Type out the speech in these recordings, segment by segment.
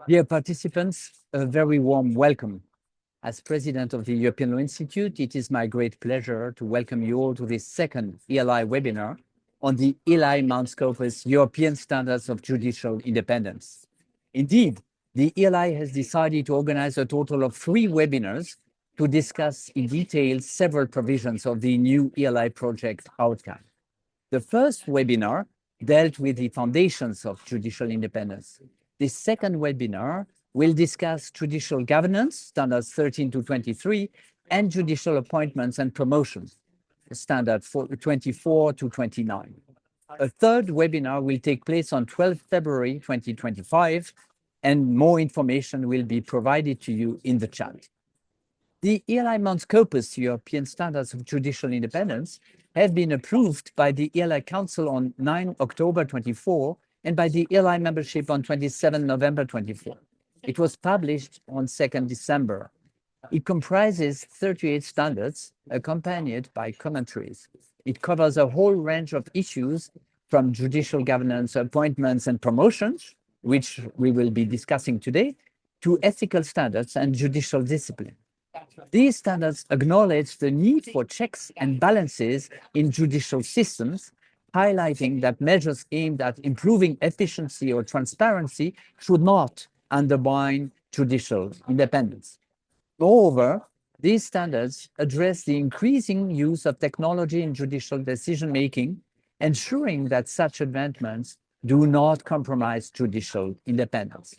Dear participants, a very warm welcome. As President of the European Law Institute, it is my great pleasure to welcome you all to this second ELI webinar on the ELI Mount Scopus European Standards of Judicial Independence. Indeed, the ELI has decided to organize a total of 3 webinars to discuss in detail several provisions of the new ELI project outcome. The first webinar dealt with the foundations of judicial independence. The second webinar will discuss judicial governance, standards 13 to 23, and judicial appointments and promotions, standard 24 to 29. A third webinar will take place on 12 February 2025, and more information will be provided to you in the chat. The ELI Mount Scopus European Standards of Judicial Independence have been approved by the ELI Council on 9 October 24 and by the ELI membership on 27 November 24. It was published on 2nd December. It comprises 38 standards accompanied by commentaries. It covers a whole range of issues from judicial governance, appointments and promotions, which we will be discussing today, to ethical standards and judicial discipline. These standards acknowledge the need for checks and balances in judicial systems, highlighting that measures aimed at improving efficiency or transparency should not undermine judicial independence. Moreover, these standards address the increasing use of technology in judicial decision-making, ensuring that such advancements do not compromise judicial independence.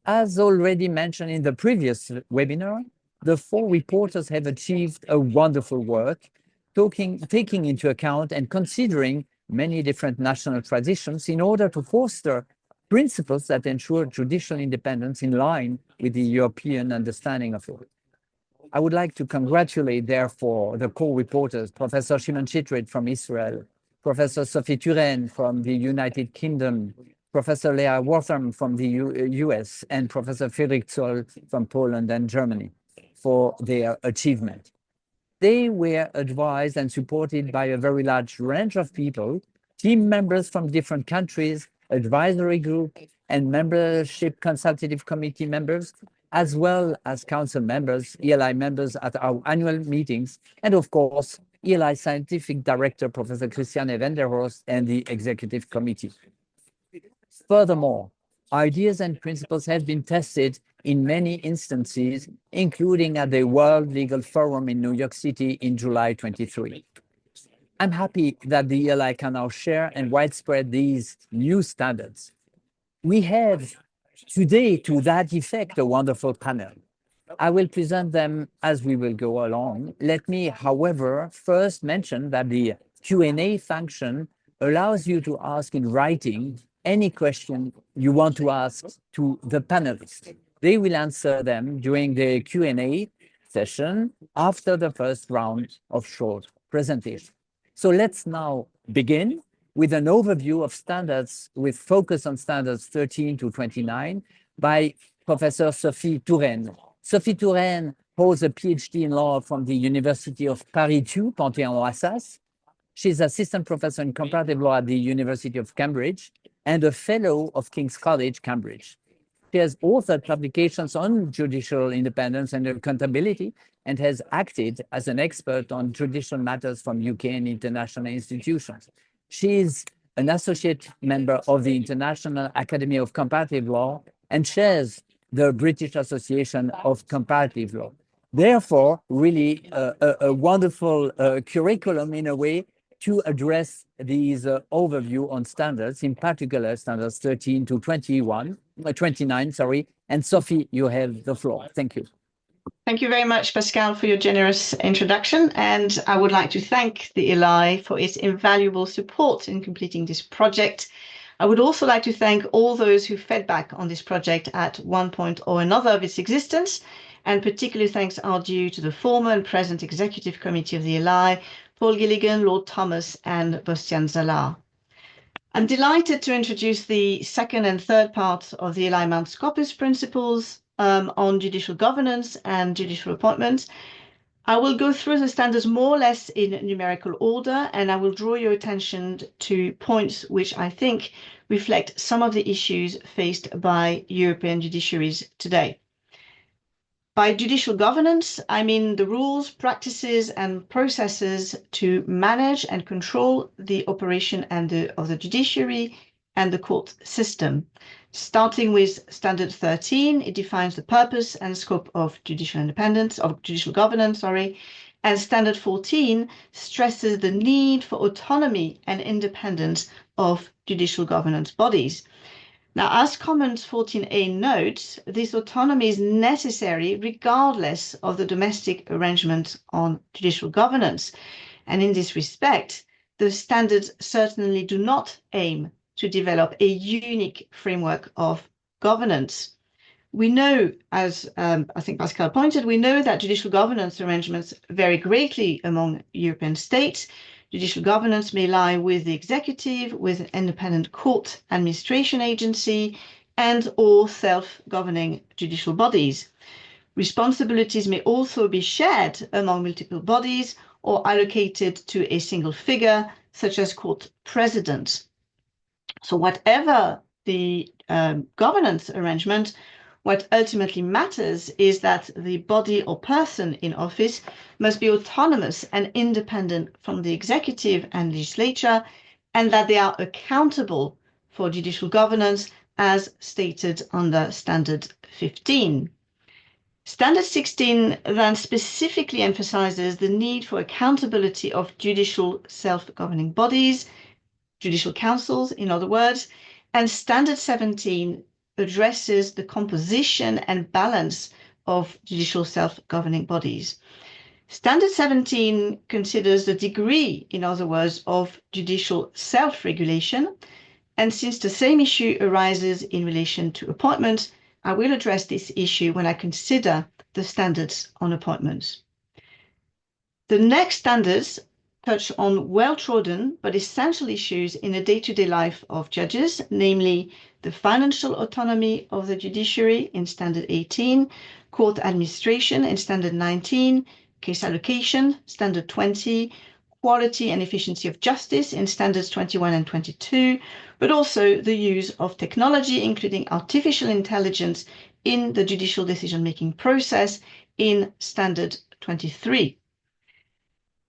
As already mentioned in the previous webinar, the 4 reporters have achieved a wonderful work, taking into account and considering many different national traditions in order to foster principles that ensure judicial independence in line with the European understanding of it. I would like to congratulate, therefore, the co-reporters, Professor Shimon Chitrit from Israel, Professor Sophie Turenne from the United Kingdom, Professor Leah Wortham from the US, and Professor Friedrich Zoll from Poland and Germany for their achievement. They were advised and supported by a very large range of people, team members from different countries, advisory group, and membership consultative committee members, as well as council members, ELI members at our annual meetings, and of course, ELI Scientific Director, Professor Christiane Wenderhorst, and the Executive Committee. Furthermore, ideas and principles have been tested in many instances, including at the World Legal Forum in New York City in July 23. I'm happy that the ELI can now share and widespread these new standards. We have today, to that effect, a wonderful panel. I will present them as we will go along. Let me, however, first mention that the Q&A function allows you to ask in writing any question you want to ask to the panelists. They will answer them during the Q&A session after the first round of short presentation. So let's now begin with an overview of standards with focus on standards 13 to 29 by Professor Sophie Turenne. Sophie Turenne holds a PhD in law from the University of Paris 2, Panthéon-Assas. She's assistant professor in comparative law at the University of Cambridge and a fellow of King's College, Cambridge. She has authored publications on judicial independence and accountability and has acted as an expert on judicial matters from UK and international institutions. She is an associate member of the International Academy of Comparative Law and chairs the British Association of Comparative Law. Therefore, really a wonderful curriculum in a way to address these overview on standards, in particular standards 13 to 29, and Sophie, you have the floor. Thank you. Thank you very much, Pascal, for your generous introduction. And I would like to thank the ELI for its invaluable support in completing this project. I would also like to thank all those who fed back on this project at one point or another of its existence. And particularly thanks are due to the former and present Executive Committee of the ELI, Paul Gilligan, Lord Thomas, and Bostian Zala. I'm delighted to introduce the second and third part of the ELI Mount Scopus principles on judicial governance and judicial appointments. I will go through the standards more or less in numerical order, and I will draw your attention to points which I think reflect some of the issues faced by European judiciaries today. By judicial governance, I mean the rules, practices, and processes to manage and control the operation of the judiciary and the court system. Starting with Standard 13, it defines the purpose and scope of judicial independence, of judicial governance, and Standard 14 stresses the need for autonomy and independence of judicial governance bodies. Now, as comment 14a notes, this autonomy is necessary regardless of the domestic arrangement on judicial governance. And in this respect, the standards certainly do not aim to develop a unique framework of governance. We know, as I think Pascal pointed, we know that judicial governance arrangements vary greatly among European states. Judicial governance may lie with the executive, with an independent court administration agency, and or self-governing judicial bodies. Responsibilities may also be shared among multiple bodies or allocated to a single figure, such as court president. So whatever the governance arrangement, what ultimately matters is that the body or person in office must be autonomous and independent from the executive and legislature, and that they are accountable for judicial governance as stated under Standard 15. Standard 16 then specifically emphasizes the need for accountability of judicial self-governing bodies, judicial councils, in other words, and Standard 17 addresses the composition and balance of judicial self-governing bodies. Standard 17 considers the degree, in other words, of judicial self-regulation. And since the same issue arises in relation to appointments, I will address this issue when I consider the standards on appointments. The next standards touch on well-trodden but essential issues in the day-to-day life of judges, namely the financial autonomy of the judiciary in Standard 18, court administration in Standard 19, case allocation, Standard 20, quality and efficiency of justice in Standards 21 and 22, but also the use of technology, including artificial intelligence, in the judicial decision-making process in Standard 23.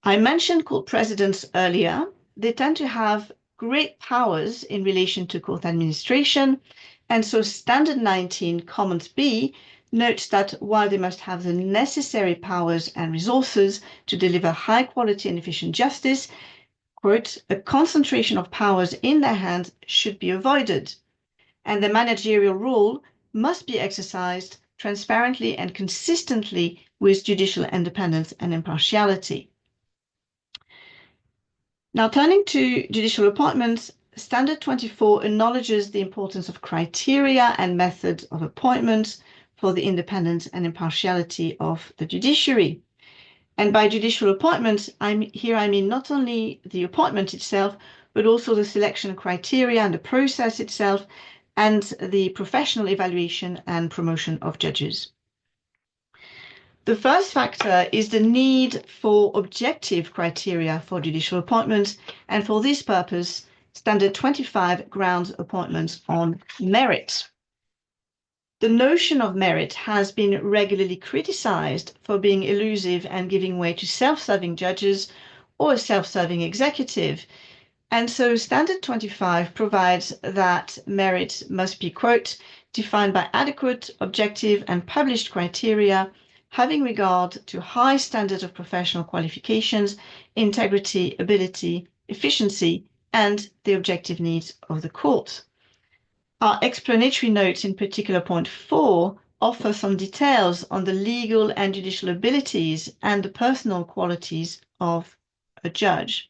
I mentioned court presidents earlier. They tend to have great powers in relation to court administration, and so Standard 19, Comment B, notes that while they must have the necessary powers and resources to deliver high quality and efficient justice, quote, a concentration of powers in their hands should be avoided, and the managerial role must be exercised transparently and consistently with judicial independence and impartiality. Now, turning to judicial appointments, Standard 24 acknowledges the importance of criteria and methods of appointments for the independence and impartiality of the judiciary. And by judicial appointments, I mean not only the appointment itself, but also the selection criteria and the process itself, and the professional evaluation and promotion of judges. The first factor is the need for objective criteria for judicial appointments, and for this purpose, Standard 25 grounds appointments on merit. The notion of merit has been regularly criticized for being elusive and giving way to self-serving judges or a self-serving executive. And so Standard 25 provides that merit must be, quote, defined by adequate, objective, and published criteria having regard to high standards of professional qualifications, integrity, ability, efficiency, and the objective needs of the court. Our explanatory notes, in particular point 4, offer some details on the legal and judicial abilities and the personal qualities of a judge.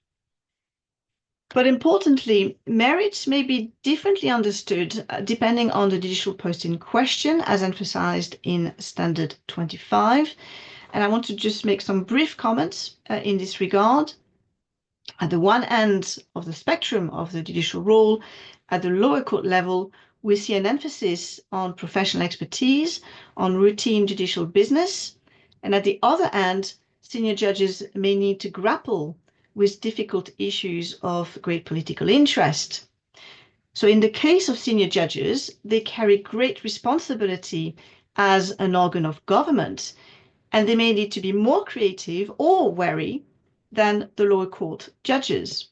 But importantly, merits may be differently understood depending on the judicial post in question, as emphasized in Standard 25. And I want to just make some brief comments in this regard. At the one end of the spectrum of the judicial role, at the lower court level, we see an emphasis on professional expertise, on routine judicial business. And at the other end, senior judges may need to grapple with difficult issues of great political interest. So in the case of senior judges, they carry great responsibility as an organ of government, and they may need to be more creative or wary than the lower court judges.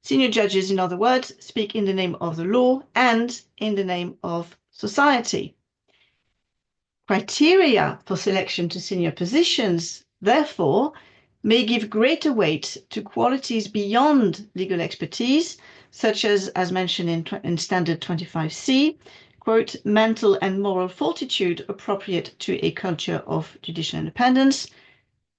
Senior judges, in other words, speak in the name of the law and in the name of society. Criteria for selection to senior positions, therefore, may give greater weight to qualities beyond legal expertise, such as mentioned in Standard 25C, quote, mental and moral fortitude appropriate to a culture of judicial independence,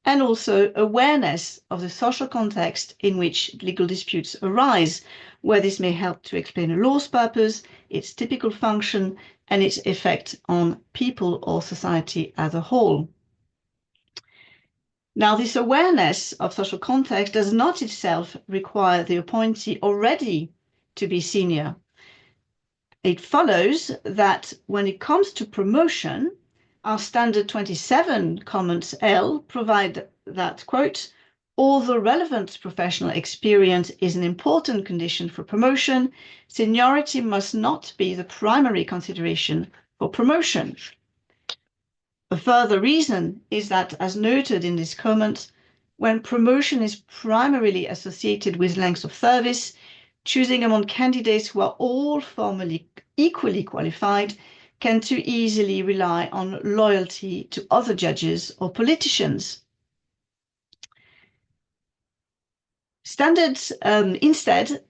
and also awareness of the social context in which legal disputes arise, where this may help to explain a law's purpose, its typical function, and its effect on people or society as a whole. Now, this awareness of social context does not itself require the appointee already to be senior. It follows that when it comes to promotion, our Standard 27 comments L provide that, quote, although relevant professional experience is an important condition for promotion, seniority must not be the primary consideration for promotion. A further reason is that, as noted in this comment, when promotion is primarily associated with length of service, choosing among candidates who are all formally equally qualified can too easily rely on loyalty to other judges or politicians. Instead,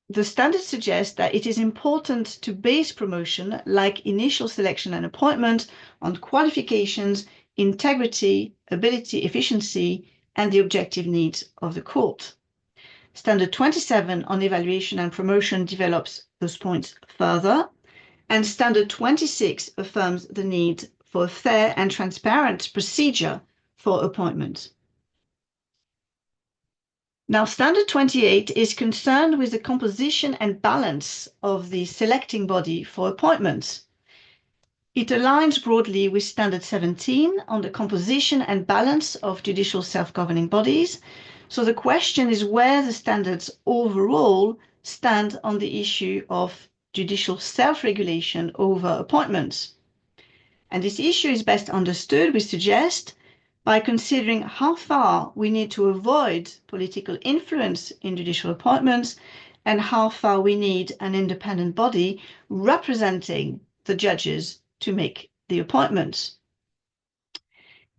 the standards suggest that it is important to base promotion, like initial selection and appointment, on qualifications, integrity, ability, efficiency, and the objective needs of the court. Standard 27 on evaluation and promotion develops those points further, and Standard 26 affirms the need for a fair and transparent procedure for appointment. Now, Standard 28 is concerned with the composition and balance of the selecting body for appointments. It aligns broadly with Standard 17 on the composition and balance of judicial self-governing bodies. So the question is where the standards overall stand on the issue of judicial self-regulation over appointments. And this issue is best understood, we suggest, by considering how far we need to avoid political influence in judicial appointments and how far we need an independent body representing the judges to make the appointments.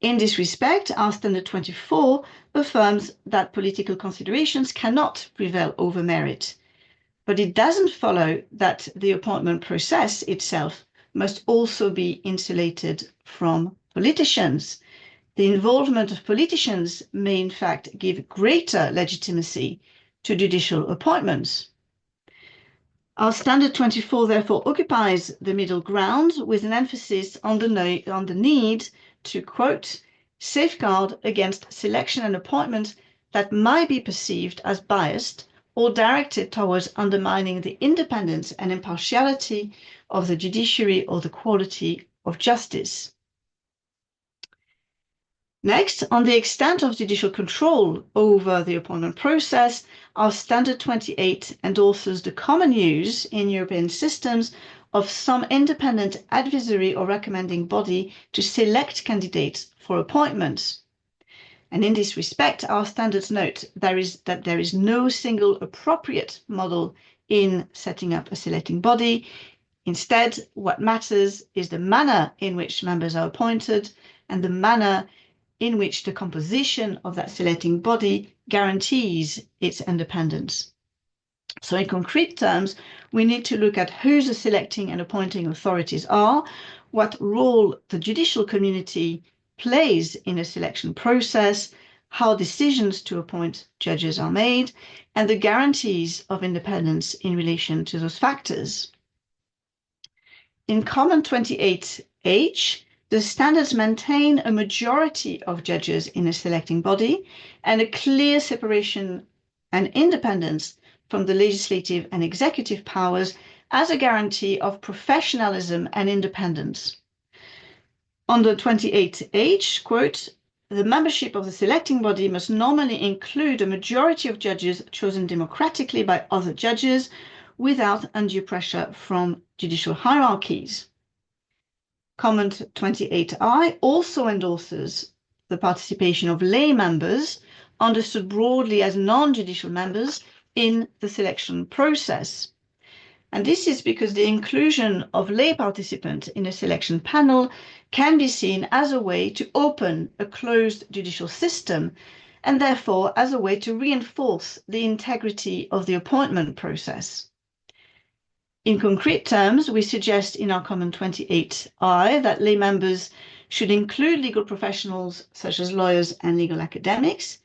In this respect, our Standard 24 affirms that political considerations cannot prevail over merit, but it doesn't follow that the appointment process itself must also be insulated from politicians. The involvement of politicians may in fact give greater legitimacy to judicial appointments. Our Standard 24 therefore occupies the middle ground with an emphasis on the need to, quote, safeguard against selection and appointment that might be perceived as biased or directed towards undermining the independence and impartiality of the judiciary or the quality of justice. Next, on the extent of judicial control over the appointment process, our Standard 28 endorses the common use in European systems of some independent advisory or recommending body to select candidates for appointments. And in this respect, our standards note that there is no single appropriate model in setting up a selecting body. Instead, what matters is the manner in which members are appointed and the manner in which the composition of that selecting body guarantees its independence. So in concrete terms, we need to look at who the selecting and appointing authorities are, what role the judicial community plays in a selection process, how decisions to appoint judges are made, and the guarantees of independence in relation to those factors. In Comment 28H, the standards maintain a majority of judges in a selecting body and a clear separation and independence from the legislative and executive powers as a guarantee of professionalism and independence. Under 28H, quote, the membership of the selecting body must normally include a majority of judges chosen democratically by other judges without undue pressure from judicial hierarchies. Comment 28I also endorses the participation of lay members, understood broadly as non-judicial members, in the selection process. And this is because the inclusion of lay participants in a selection panel can be seen as a way to open a closed judicial system, and therefore as a way to reinforce the integrity of the appointment process. In concrete terms, we suggest in our comment 28I that lay members should include legal professionals such as lawyers and legal academics,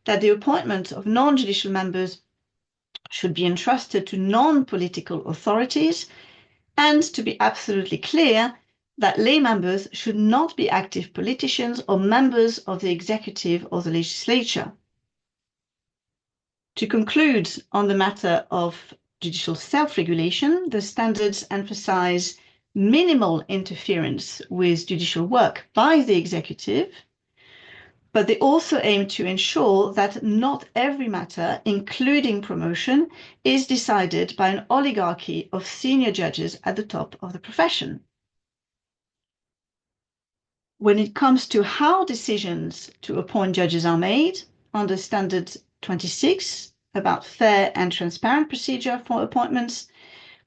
that the appointment of non-judicial members should be entrusted to non-political authorities, and to be absolutely clear, that lay members should not be active politicians or members of the executive or the legislature. To conclude on the matter of judicial self-regulation, the standards emphasize minimal interference with judicial work by the executive, but they also aim to ensure that not every matter, including promotion, is decided by an oligarchy of senior judges at the top of the profession. When it comes to how decisions to appoint judges are made, under Standard 26, about fair and transparent procedure for appointments,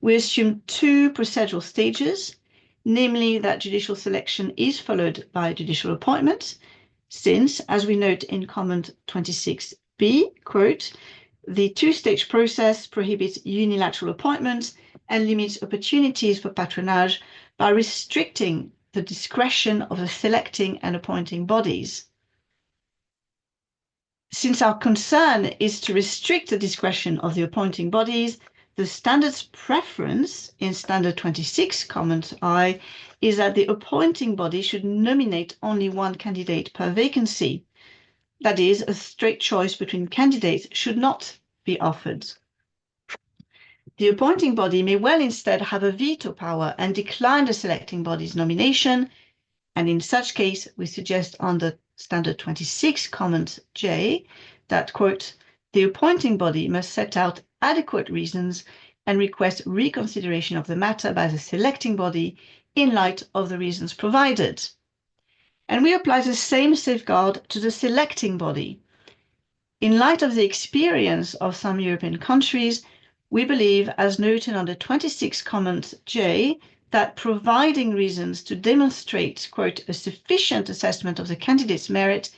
we assume two procedural stages, namely that judicial selection is followed by judicial appointment, since, as we note in comment 26b, quote, the two-stage process prohibits unilateral appointments and limits opportunities for patronage by restricting the discretion of the selecting and appointing bodies. Since our concern is to restrict the discretion of the appointing bodies, the standard's preference in Standard 26, comment I, is that the appointing body should nominate only one candidate per vacancy. That is, a straight choice between candidates should not be offered. The appointing body may well instead have a veto power and decline the selecting body's nomination, and in such case, we suggest under Standard 26, comment J, that, quote, the appointing body must set out adequate reasons and request reconsideration of the matter by the selecting body in light of the reasons provided. And we apply the same safeguard to the selecting body. In light of the experience of some European countries, we believe, as noted under 26 comment J, that providing reasons to demonstrate, quote, a sufficient assessment of the candidate's merit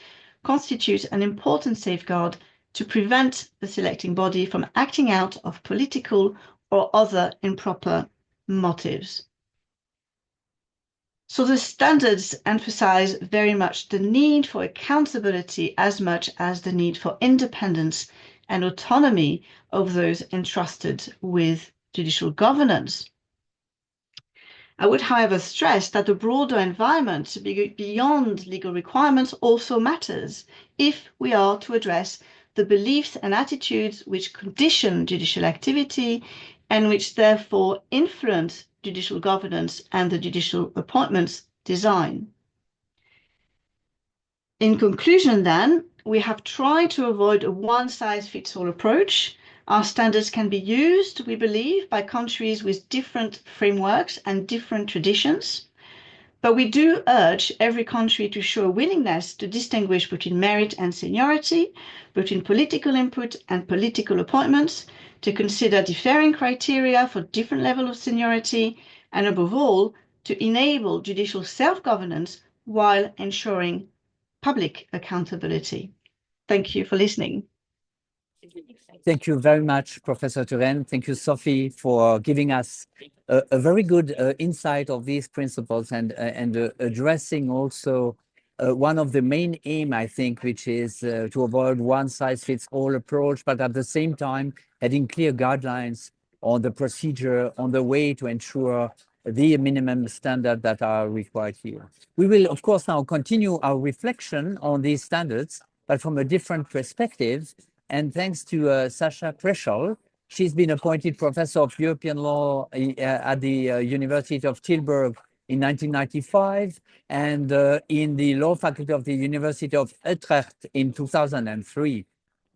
constitutes an important safeguard to prevent the selecting body from acting out of political or other improper motives. So the standards emphasize very much the need for accountability as much as the need for independence and autonomy of those entrusted with judicial governance. I would, however, stress that the broader environment beyond legal requirements also matters if we are to address the beliefs and attitudes which condition judicial activity and which therefore influence judicial governance and the judicial appointments design. In conclusion, then, we have tried to avoid a one-size-fits-all approach. Our standards can be used, we believe, by countries with different frameworks and different traditions, but we do urge every country to show a willingness to distinguish between merit and seniority, between political input and political appointments, to consider differing criteria for different levels of seniority, and above all, to enable judicial self-governance while ensuring public accountability. Thank you for listening. Thank you very much, Professor Turenne. Thank you, Sophie, for giving us a very good insight of these principles and addressing also one of the main aim, I think, which is to avoid one-size-fits-all approach, but at the same time, having clear guidelines on the procedure, on the way to ensure the minimum standard that are required here. We will, of course, now continue our reflection on these standards, but from a different perspective. And thanks to Sasha Preschel, she's been appointed professor of European law at the University of Tilburg in 1995 and in the law faculty of the University of Utrecht in 2003.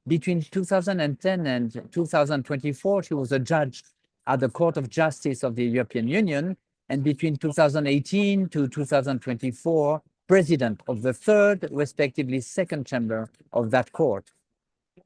Between 2010 and 2024, she was a judge at the Court of Justice of the European Union, and between 2018 to 2024, president of the third, respectively second chamber of that court.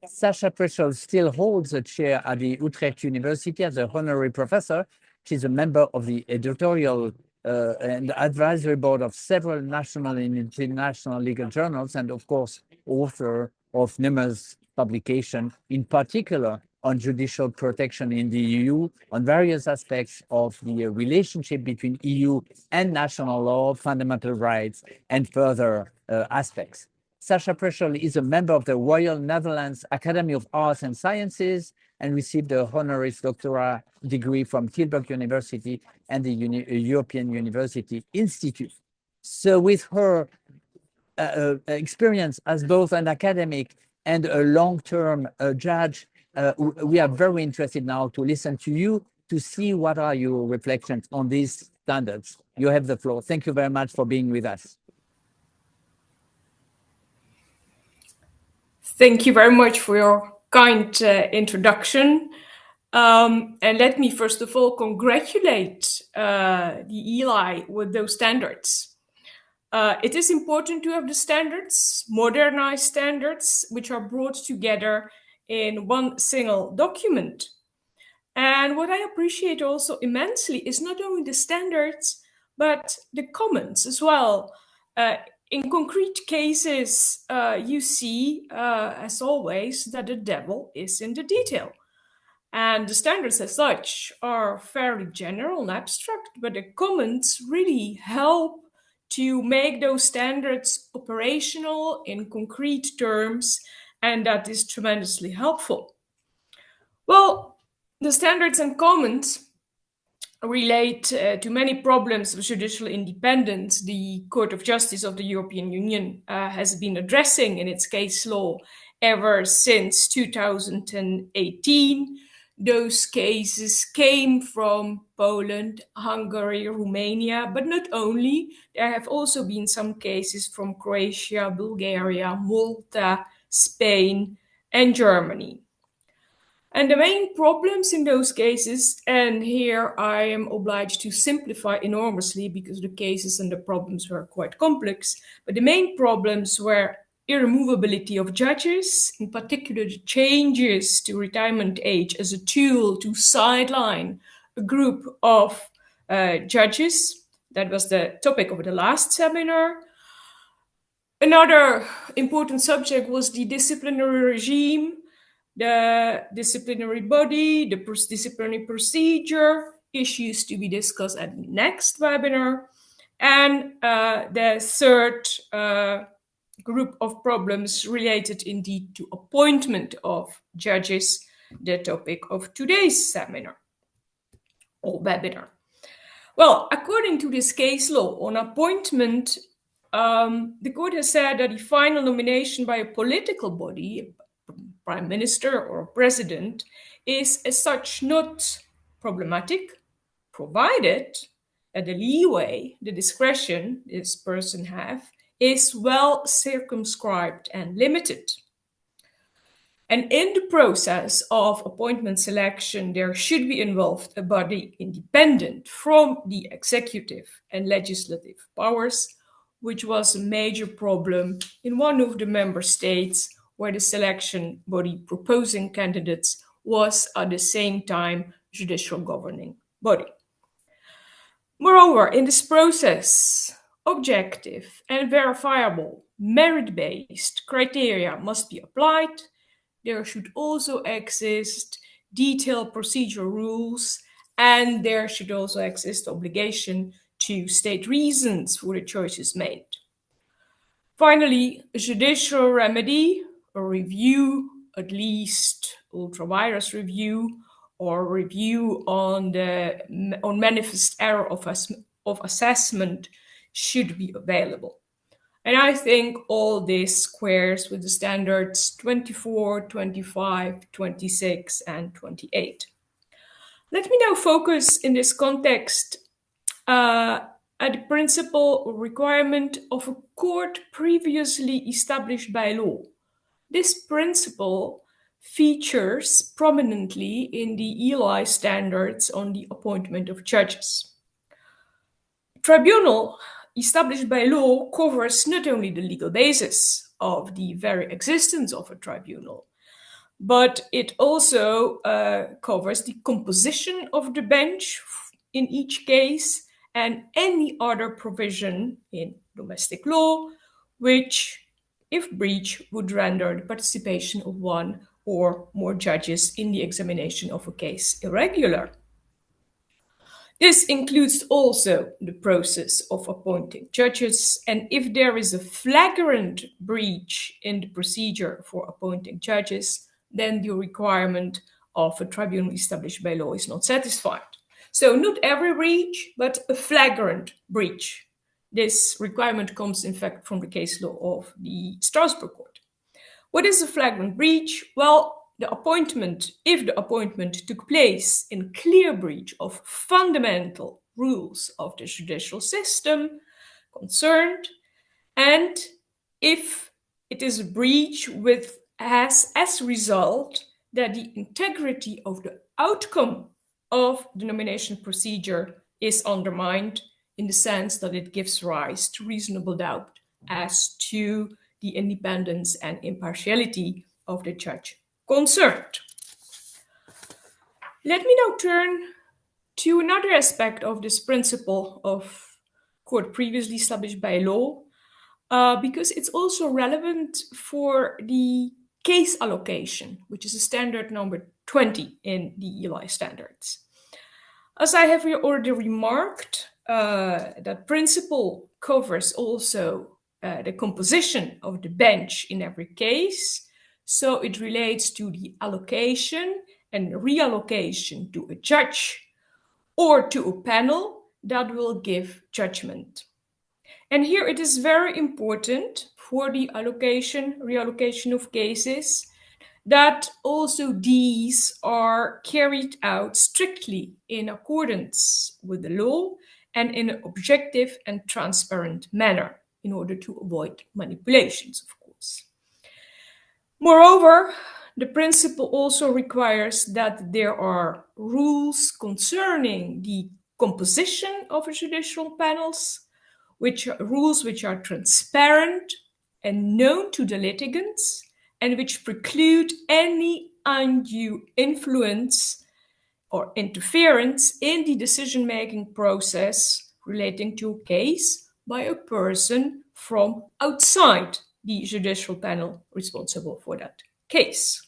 Sasha Preschel still holds a chair at the Utrecht University as an honorary professor. She's a member of the editorial and advisory board of several national and international legal journals, and of course, author of numerous publications, in particular on judicial protection in the EU, on various aspects of the relationship between EU and national law, fundamental rights, and further aspects. Sasha Preschel is a member of the Royal Netherlands Academy of Arts and Sciences and received a honoris doctora degree from Tilburg University and the European University Institute. So with her experience as both an academic and a long-term judge, we are very interested now to listen to you to see what are your reflections on these standards. You have the floor. Thank you very much for being with us. Thank you very much for your kind introduction. And let me first of all congratulate the ELI with those standards. It is important to have the standards, modernized standards, which are brought together in one single document. And what I appreciate also immensely is not only the standards, but the comments as well. In concrete cases, you see, as always, that the devil is in the detail. And the standards as such are fairly general and abstract, but the comments really help to make those standards operational in concrete terms, and that is tremendously helpful. Well, the standards and comments relate to many problems of judicial independence the Court of Justice of the European Union has been addressing in its case law ever since 2018. Those cases came from Poland, Hungary, Romania, but not only. There have also been some cases from Croatia, Bulgaria, Malta, Spain, and Germany. And the main problems in those cases, and here I am obliged to simplify enormously because the cases and the problems were quite complex, but the main problems were irremovability of judges, in particular the changes to retirement age as a tool to sideline a group of judges. That was the topic of the last seminar. Another important subject was the disciplinary regime, the disciplinary body, the disciplinary procedure, issues to be discussed at the next webinar. And the third group of problems related indeed to appointment of judges, the topic of today's seminar or webinar. Well, according to this case law on appointment, the court has said that the final nomination by a political body, prime minister or president, is as such not problematic, provided that the leeway, the discretion this person have, is well circumscribed and limited. And in the process of appointment selection, there should be involved a body independent from the executive and legislative powers, which was a major problem in one of the member states where the selection body proposing candidates was at the same time judicial governing body. Moreover, in this process, objective and verifiable merit-based criteria must be applied. There should also exist detailed procedure rules, and there should also exist obligation to state reasons for the choices made. Finally, a judicial remedy, a review, at least ultra-vires review, or review on manifest error of assessment should be available. And I think all this squares with the standards 24, 25, 26, and 28. Let me now focus in this context at the principle or requirement of a court previously established by law. This principle features prominently in the ELI standards on the appointment of judges. Tribunal established by law covers not only the legal basis of the very existence of a tribunal, but it also covers the composition of the bench in each case and any other provision in domestic law which, if breached, would render the participation of one or more judges in the examination of a case irregular. This includes also the process of appointing judges, and if there is a flagrant breach in the procedure for appointing judges, then the requirement of a tribunal established by law is not satisfied. So not every breach, but a flagrant breach. This requirement comes, in fact, from the case law of the Strasbourg Court. What is a flagrant breach? Well, if the appointment took place in clear breach of fundamental rules of the judicial system concerned, and if it is a breach which has as result that the integrity of the outcome of the nomination procedure is undermined in the sense that it gives rise to reasonable doubt as to the independence and impartiality of the judge concerned. Let me now turn to another aspect of this principle of court previously established by law, because it's also relevant for the case allocation, which is a standard number 20 in the ELI standards. As I have already remarked, that principle covers also the composition of the bench in every case. So it relates to the allocation and reallocation to a judge or to a panel that will give judgment. And here it is very important for the reallocation of cases that also these are carried out strictly in accordance with the law and in an objective and transparent manner in order to avoid manipulations, of course. Moreover, the principle also requires that there are rules concerning the composition of a judicial panels, rules which are transparent and known to the litigants and which preclude any undue influence or interference in the decision-making process relating to a case by a person from outside the judicial panel responsible for that case.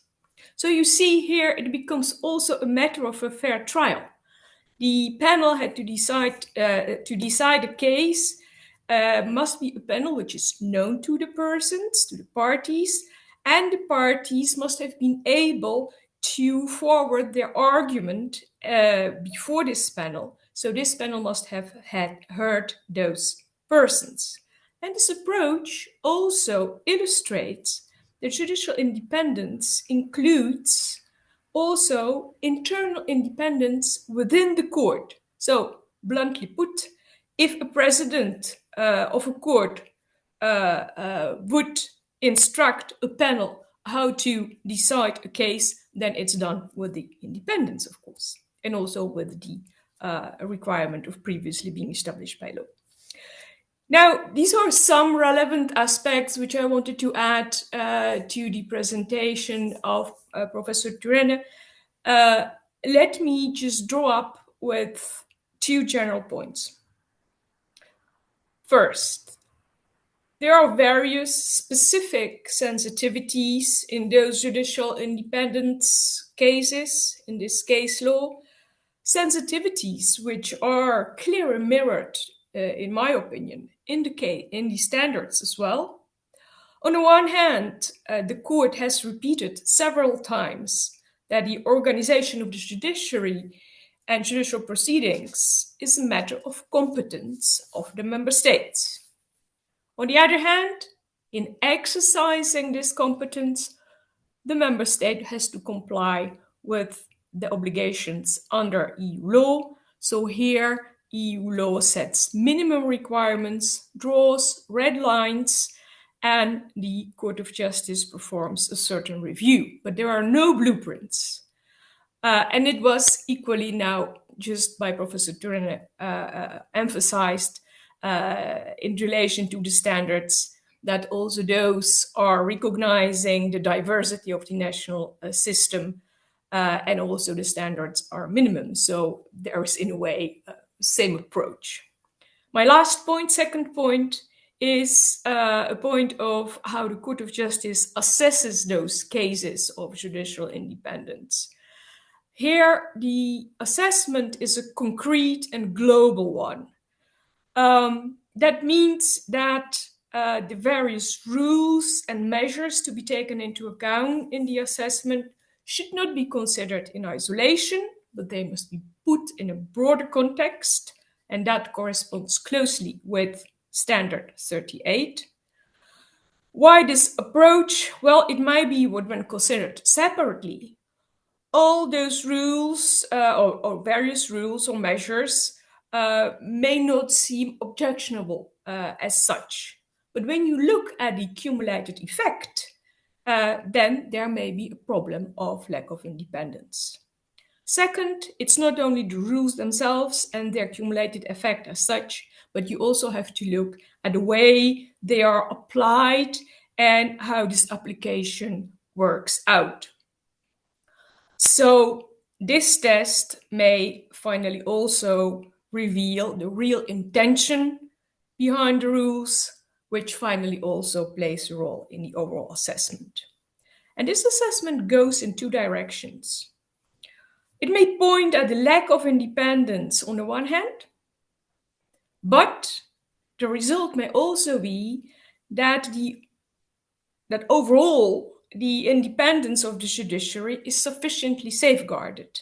So you see here it becomes also a matter of a fair trial. The panel had to decide a case must be a panel which is known to the persons, to the parties, and the parties must have been able to forward their argument before this panel. So this panel must have had heard those persons. And this approach also illustrates that judicial independence includes also internal independence within the court. So, bluntly put, if a president of a court would instruct a panel how to decide a case, then it's done with the independence, of course, and also with the requirement of previously being established by law. Now, these are some relevant aspects which I wanted to add to the presentation of Professor Turenne. Let me just draw up with two general points. First, there are various specific sensitivities in those judicial independence cases, in this case law, sensitivities which are clearly mirrored, in my opinion, in the standards as well. On the one hand, the court has repeated several times that the organization of the judiciary and judicial proceedings is a matter of competence of the member states. On the other hand, in exercising this competence, the member state has to comply with the obligations under EU law. So here, EU law sets minimum requirements, draws red lines, and the Court of Justice performs a certain review, but there are no blueprints. And it was equally now just by Professor Turner emphasized in relation to the standards that also those are recognizing the diversity of the national system and also the standards are minimum. So there is in a way same approach. My last point, second point, is a point of how the Court of Justice assesses those cases of judicial independence. Here, the assessment is a concrete and global one. That means that the various rules and measures to be taken into account in the assessment should not be considered in isolation, but they must be put in a broader context, and that corresponds closely with Standard 38. Why this approach? Well, it might be when considered separately, all those rules or various rules or measures may not seem objectionable as such. But when you look at the cumulated effect, then there may be a problem of lack of independence. Second, it's not only the rules themselves and their cumulated effect as such, but you also have to look at the way they are applied and how this application works out. So this test may finally also reveal the real intention behind the rules, which finally also plays a role in the overall assessment. And this assessment goes in two directions. It may point at the lack of independence on the one hand, but the result may also be that overall the independence of the judiciary is sufficiently safeguarded.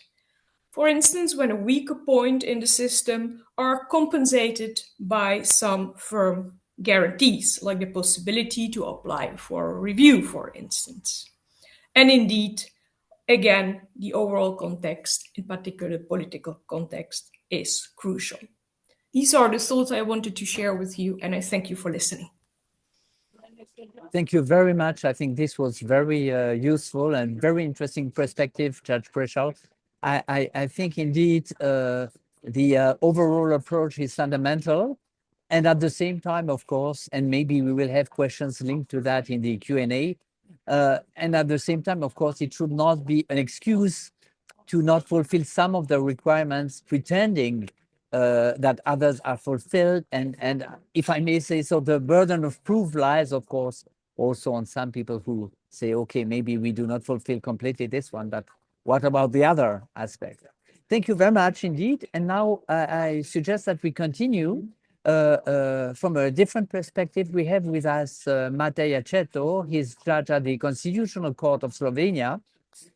For instance, when a weaker point in the system are compensated by some firm guarantees, like the possibility to apply for a review, for instance. And indeed, again, the overall context, in particular political context, is crucial. These are the thoughts I wanted to share with you, and I thank you for listening. Thank you very much. I think this was very useful and very interesting perspective, Judge Preschall. I think indeed the overall approach is fundamental. And at the same time, of course, and maybe we will have questions linked to that in the Q&A. And at the same time, of course, it should not be an excuse to not fulfill some of the requirements, pretending that others are fulfilled. And if I may say so, the burden of proof lies, of course, also on some people who say, okay, maybe we do not fulfill completely this one, but what about the other aspect? Thank you very much indeed. And now I suggest that we continue from a different perspective. We have with us Matej Aceto. He's judge at the Constitutional Court of Slovenia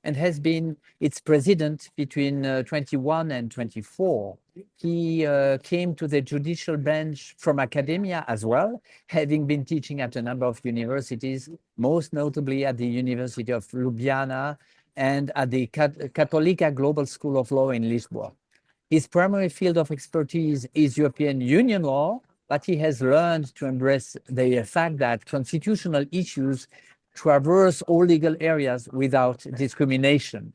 and has been its president between 21 and 24. He came to the judicial bench from academia as well, having been teaching at a number of universities, most notably at the University of Ljubljana and at the Katolika Global School of Law in Lisbon. His primary field of expertise is European Union law, but he has learned to embrace the fact that constitutional issues traverse all legal areas without discrimination.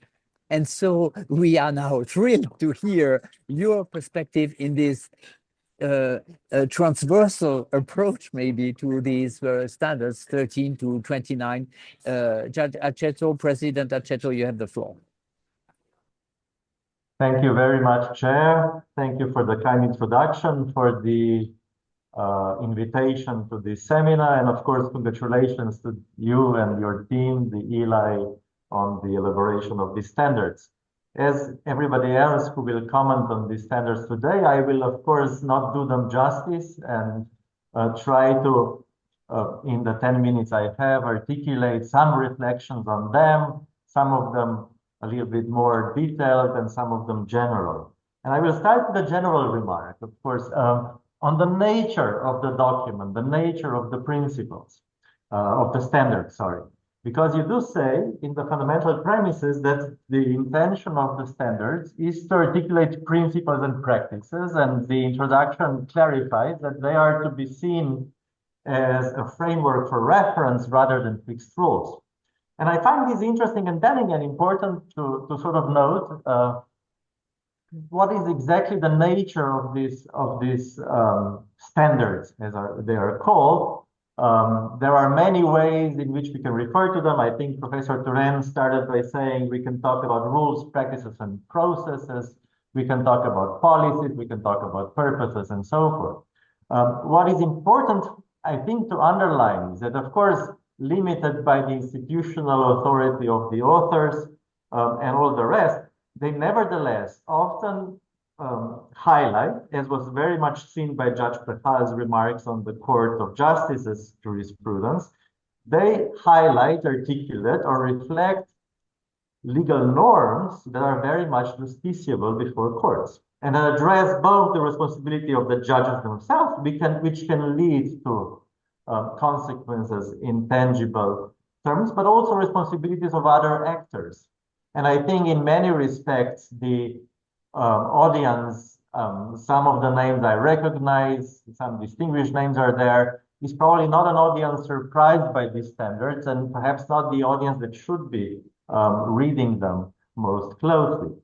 And so we are now thrilled to hear your perspective in this transversal approach maybe to these standards 13 to 29. Judge Aceto, President Aceto, you have the floor. Thank you very much, Chair. Thank you for the kind introduction, for the invitation to this seminar, and of course, congratulations to you and your team, the ELI, on the elaboration of these standards. As everybody else who will comment on these standards today, I will, of course, not do them justice and try to, in the 10 minutes I have, articulate some reflections on them, some of them a little bit more detailed and some of them general. And I will start with a general remark, of course, on the nature of the document, the nature of the principles, of the standards, sorry. Because you do say in the fundamental premises that the intention of the standards is to articulate principles and practices, and the introduction clarifies that they are to be seen as a framework for reference rather than fixed rules. And I find this interesting and telling and important to sort of note what is exactly the nature of these standards, as they are called. There are many ways in which we can refer to them. I think Professor Turen started by saying we can talk about rules, practices, and processes. We can talk about policies. We can talk about purposes, and so forth. What is important, I think, to underline is that, of course, limited by the institutional authority of the authors and all the rest, they nevertheless often highlight, as was very much seen by Judge Prehal's remarks on the Court of Justice's jurisprudence, they highlight, articulate, or reflect legal norms that are very much justiciable before courts and address both the responsibility of the judges themselves, which can lead to consequences in tangible terms, but also responsibilities of other actors. And I think in many respects, the audience, some of the names I recognize, some distinguished names are there, is probably not an audience surprised by these standards, and perhaps not the audience that should be reading them most closely.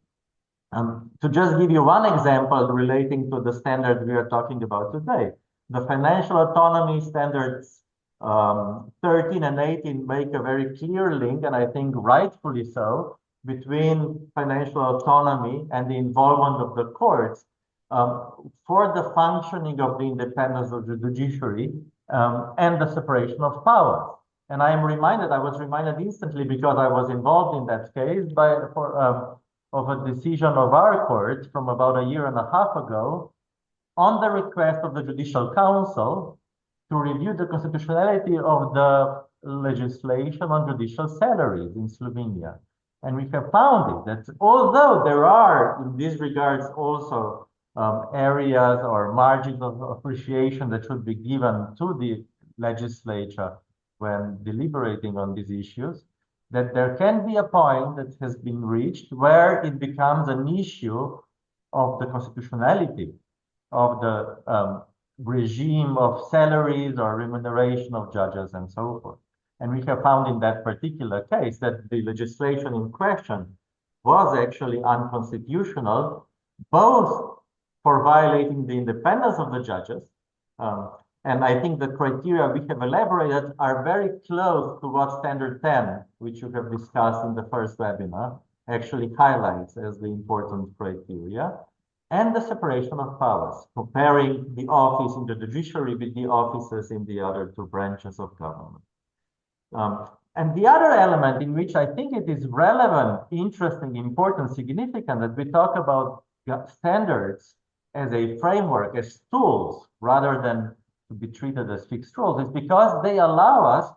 To just give you one example relating to the standard we are talking about today, the financial autonomy standards 13 and 18 make a very clear link, and I think rightfully so, between financial autonomy and the involvement of the courts for the functioning of the independence of the judiciary and the separation of powers. And I was reminded instantly, because I was involved in that case of a decision of our court from about a year and a half ago on the request of the Judicial Council to review the constitutionality of the legislation on judicial salaries in Slovenia. And we have found it that although there are in these regards also areas or margins of appreciation that should be given to the legislature when deliberating on these issues, that there can be a point that has been reached where it becomes an issue of the constitutionality of the regime of salaries or remuneration of judges and so forth. And we have found in that particular case that the legislation in question was actually unconstitutional, both for violating the independence of the judges, and I think the criteria we have elaborated are very close to what Standard 10, which you have discussed in the first webinar, actually highlights as the important criteria, and the separation of powers, comparing the office in the judiciary with the offices in the other two branches of government. And the other element in which I think it is relevant, interesting, important, significant that we talk about standards as a framework, as tools, rather than to be treated as fixed rules, is because they allow us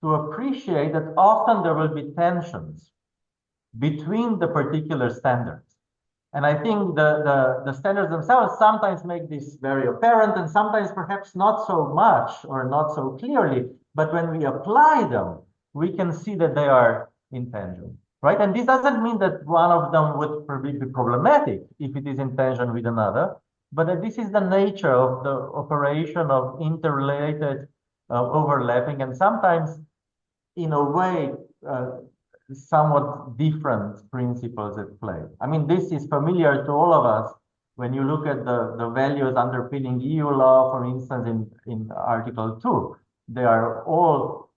to appreciate that often there will be tensions between the particular standards. And I think the standards themselves sometimes make this very apparent, and sometimes perhaps not so much or not so clearly, but when we apply them, we can see that they are in tension, right? And this doesn't mean that one of them would be problematic if it is in tension with another, but that this is the nature of the operation of interrelated overlapping, and sometimes in a way somewhat different principles at play. I mean, this is familiar to all of us when you look at the values underpinning EU law, for instance, in Article 2. They are all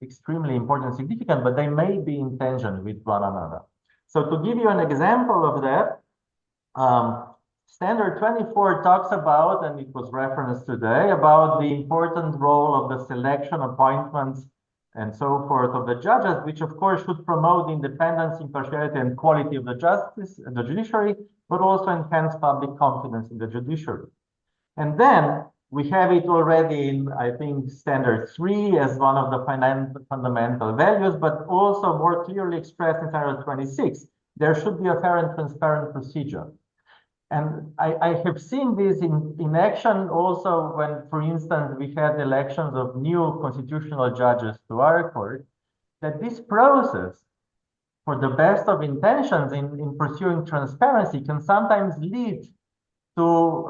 extremely important and significant, but they may be in tension with one another. So to give you an example of that, Standard 24 talks about, and it was referenced today, about the important role of the selection, appointments, and so forth of the judges, which of course should promote the independence, impartiality, and quality of the judiciary, but also enhance public confidence in the judiciary. And then we have it already in, I think, Standard 3 as one of the fundamental values, but also more clearly expressed in Standard 26. There should be a fair and transparent procedure. And I have seen this in action also when, for instance, we had elections of new constitutional judges to our court, that this process, for the best of intentions in pursuing transparency, can sometimes lead to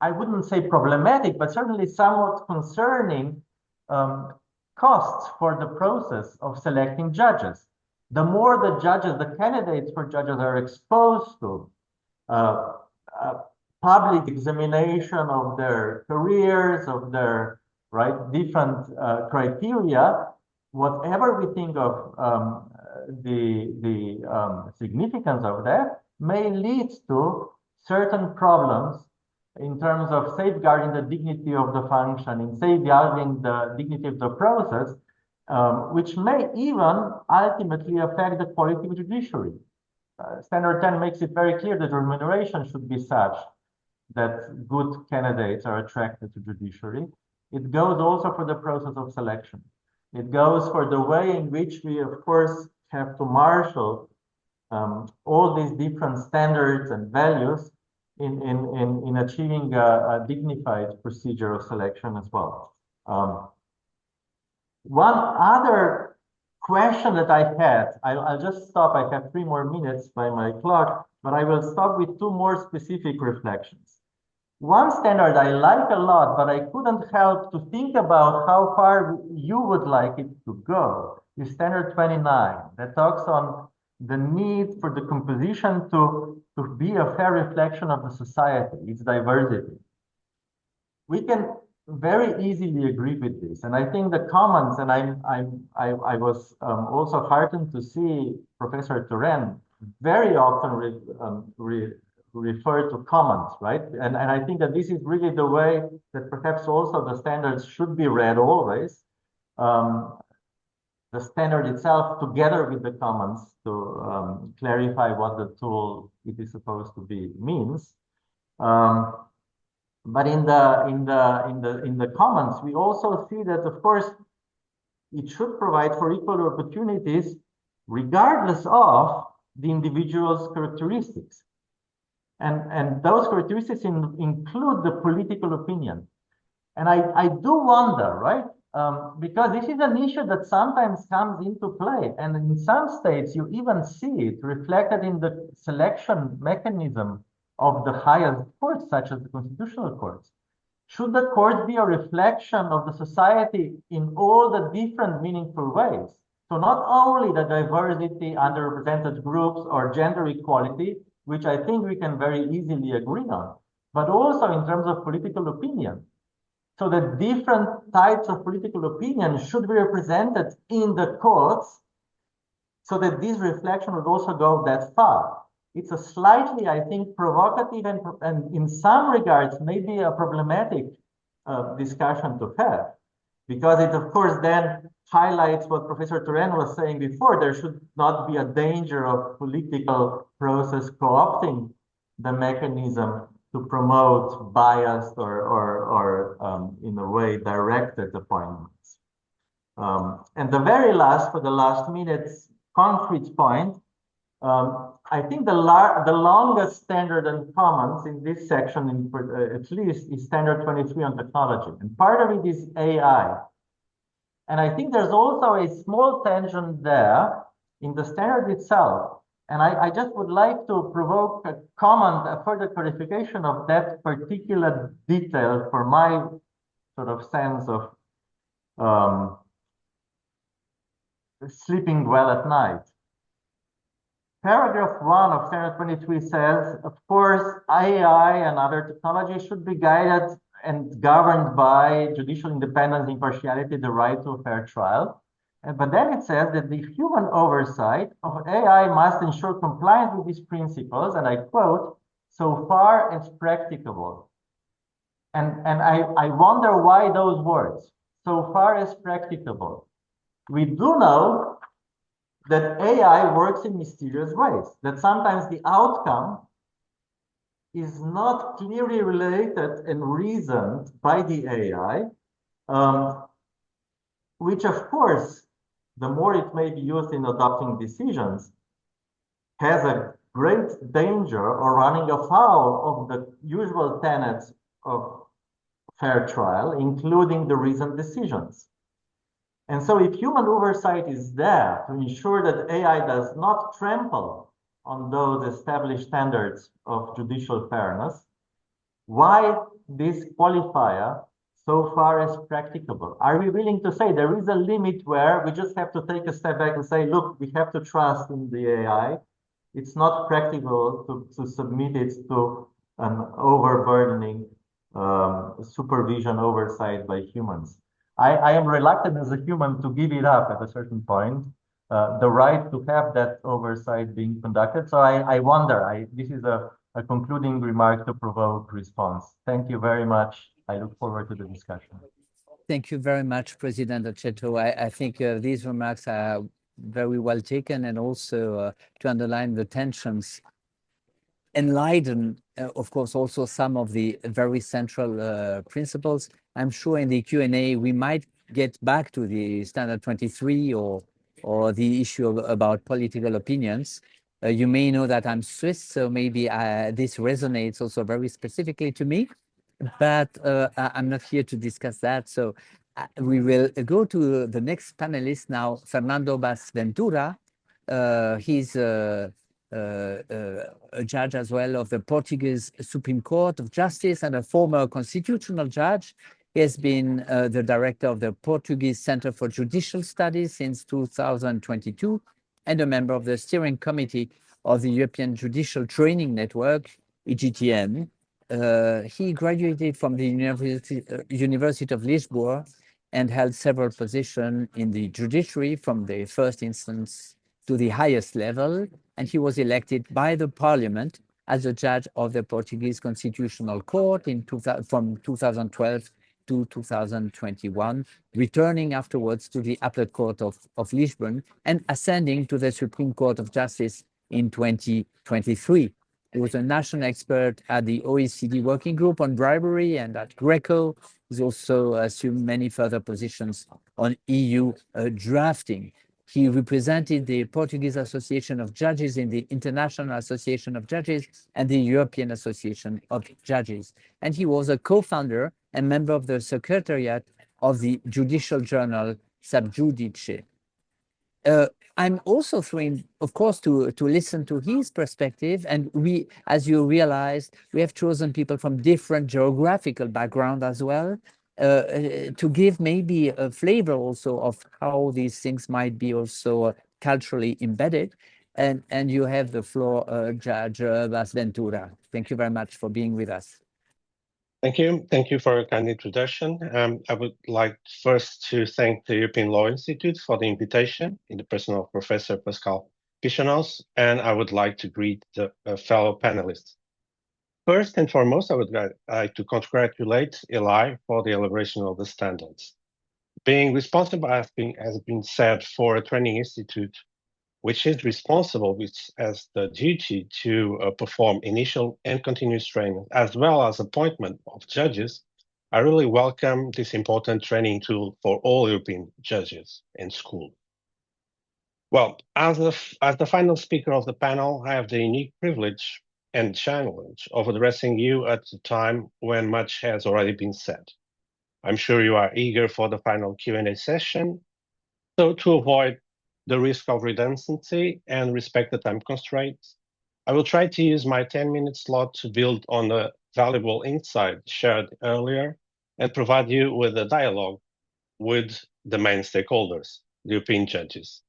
I wouldn't say problematic, but certainly somewhat concerning costs for the process of selecting judges. The more the judges, the candidates for judges are exposed to public examination of their careers, of their different criteria, whatever we think of the significance of that, may lead to certain problems in terms of safeguarding the dignity of the function, in safeguarding the dignity of the process, which may even ultimately affect the quality of the judiciary. Standard 10 makes it very clear that remuneration should be such that good candidates are attracted to judiciary. It goes also for the process of selection. It goes for the way in which we, of course, have to marshal all these different standards and values in achieving a dignified procedure of selection as well. One other question that I had, I'll just stop. I have 3 more minutes by my clock, but I will stop with 2 more specific reflections. One standard I like a lot, but I couldn't help to think about how far you would like it to go, is standard 29, that talks on the need for the composition to be a fair reflection of the society, its diversity. We can very easily agree with this, and I think the Commons, and I was also heartened to see Professor Turen very often refer to Commons, right? And I think that this is really the way that perhaps also the standards should be read always. The standard itself together with the Commons to clarify what the tool it is supposed to be means. But in the Commons, we also see that, of course, it should provide for equal opportunities regardless of the individual's characteristics. And those characteristics include the political opinion. And I do wonder, right? Because this is an issue that sometimes comes into play. And in some states, you even see it reflected in the selection mechanism of the highest courts, such as the constitutional courts. Should the court be a reflection of the society in all the different meaningful ways? So not only the diversity, underrepresented groups, or gender equality, which I think we can very easily agree on, but also in terms of political opinion. So the different types of political opinion should be represented in the courts so that this reflection would also go that far. It's a slightly, I think, provocative and in some regards, maybe a problematic discussion to have, because it, of course, then highlights what Professor Turen was saying before. There should not be a danger of political process co-opting the mechanism to promote biased or in a way, directed appointments. And the very last, for the last minutes, concrete point, I think the longest standard and Commons in this section, at least, is standard 23 on technology. And part of it is AI. And I think there's also a small tension there in the standard itself. And I just would like to provoke a comment, a further clarification of that particular detail for my sort of sense of sleeping well at night. Paragraph 1 of standard 23 says, of course, AI and other technology should be guided and governed by judicial independence, impartiality, the right to a fair trial. But then it says that the human oversight of AI must ensure compliance with these principles, and I quote, so far as practicable. And I wonder why those words, so far as practicable. We do know that AI works in mysterious ways, that sometimes the outcome is not clearly related and reasoned by the AI, which of course, the more it may be used in adopting decisions, has a great danger or running afoul of the usual tenets of fair trial, including the reasoned decisions. And so if human oversight is there to ensure that AI does not trample on those established standards of judicial fairness, why this qualifier so far as practicable? Are we willing to say there is a limit where we just have to take a step back and say, look, we have to trust in the AI. It's not practical to submit it to an overburdening supervision oversight by humans. I am reluctant as a human to give it up at a certain point, the right to have that oversight being conducted. So I wonder, this is a concluding remark to provoke response. Thank you very much. I look forward to the discussion. Thank you very much, President Aceto. I think these remarks are very well taken, and also to underline the tensions, enlighten, of course, also some of the very central principles. I'm sure in the Q&A we might get back to the Standard 23 or the issue about political opinions. You may know that I'm Swiss, so maybe this resonates also very specifically to me, but I'm not here to discuss that. So we will go to the next panelist now, Fernando Bas Ventura. He's a judge as well of the Portuguese Supreme Court of Justice and a former constitutional judge. He has been the director of the Portuguese Center for Judicial Studies since 2022 and a member of the steering committee of the European Judicial Training Network, EGTN. He graduated from the University of Lisbon and held several positions in the judiciary from the first instance to the highest level, and he was elected by the parliament as a judge of the Portuguese Constitutional Court from 2012 to 2021, returning afterwards to the Appellate Court of Lisbon and ascending to the Supreme Court of Justice in 2023. He was a national expert at the OECD Working Group on Bribery and at Greco. He's also assumed many further positions on EU drafting. He represented the Portuguese Association of Judges in the International Association of Judges and the European Association of Judges. And he was a co-founder and member of the Secretariat of the judicial journal Sub Judice. I'm also thrilled, of course, to listen to his perspective. And we, as you realized, we have chosen people from different geographical background as well, to give maybe a flavor also of how these things might be also culturally embedded. And you have the floor, Judge Bas Ventura. Thank you very much for being with us. Thank you. Thank you for a kind introduction. I would like first to thank the European Law Institute for the invitation in the person of Professor Pascal Pichanos, and I would like to greet the fellow panelists. First and foremost, I would like to congratulate ELI for the elaboration of the standards. Being responsible, as has been said, for a training institute, which is responsible, which has the duty to perform initial and continuous training, as well as appointment of judges, I really welcome this important training tool for all European judges in school. Well, as the final speaker of the panel, I have the unique privilege and challenge of addressing you at a time when much has already been said. I'm sure you are eager for the final Q&A session. So to avoid the risk of redundancy and respect the time constraints, I will try to use my 10-minute slot to build on the valuable insight shared earlier and provide you with a dialogue with the main stakeholders, the European judges.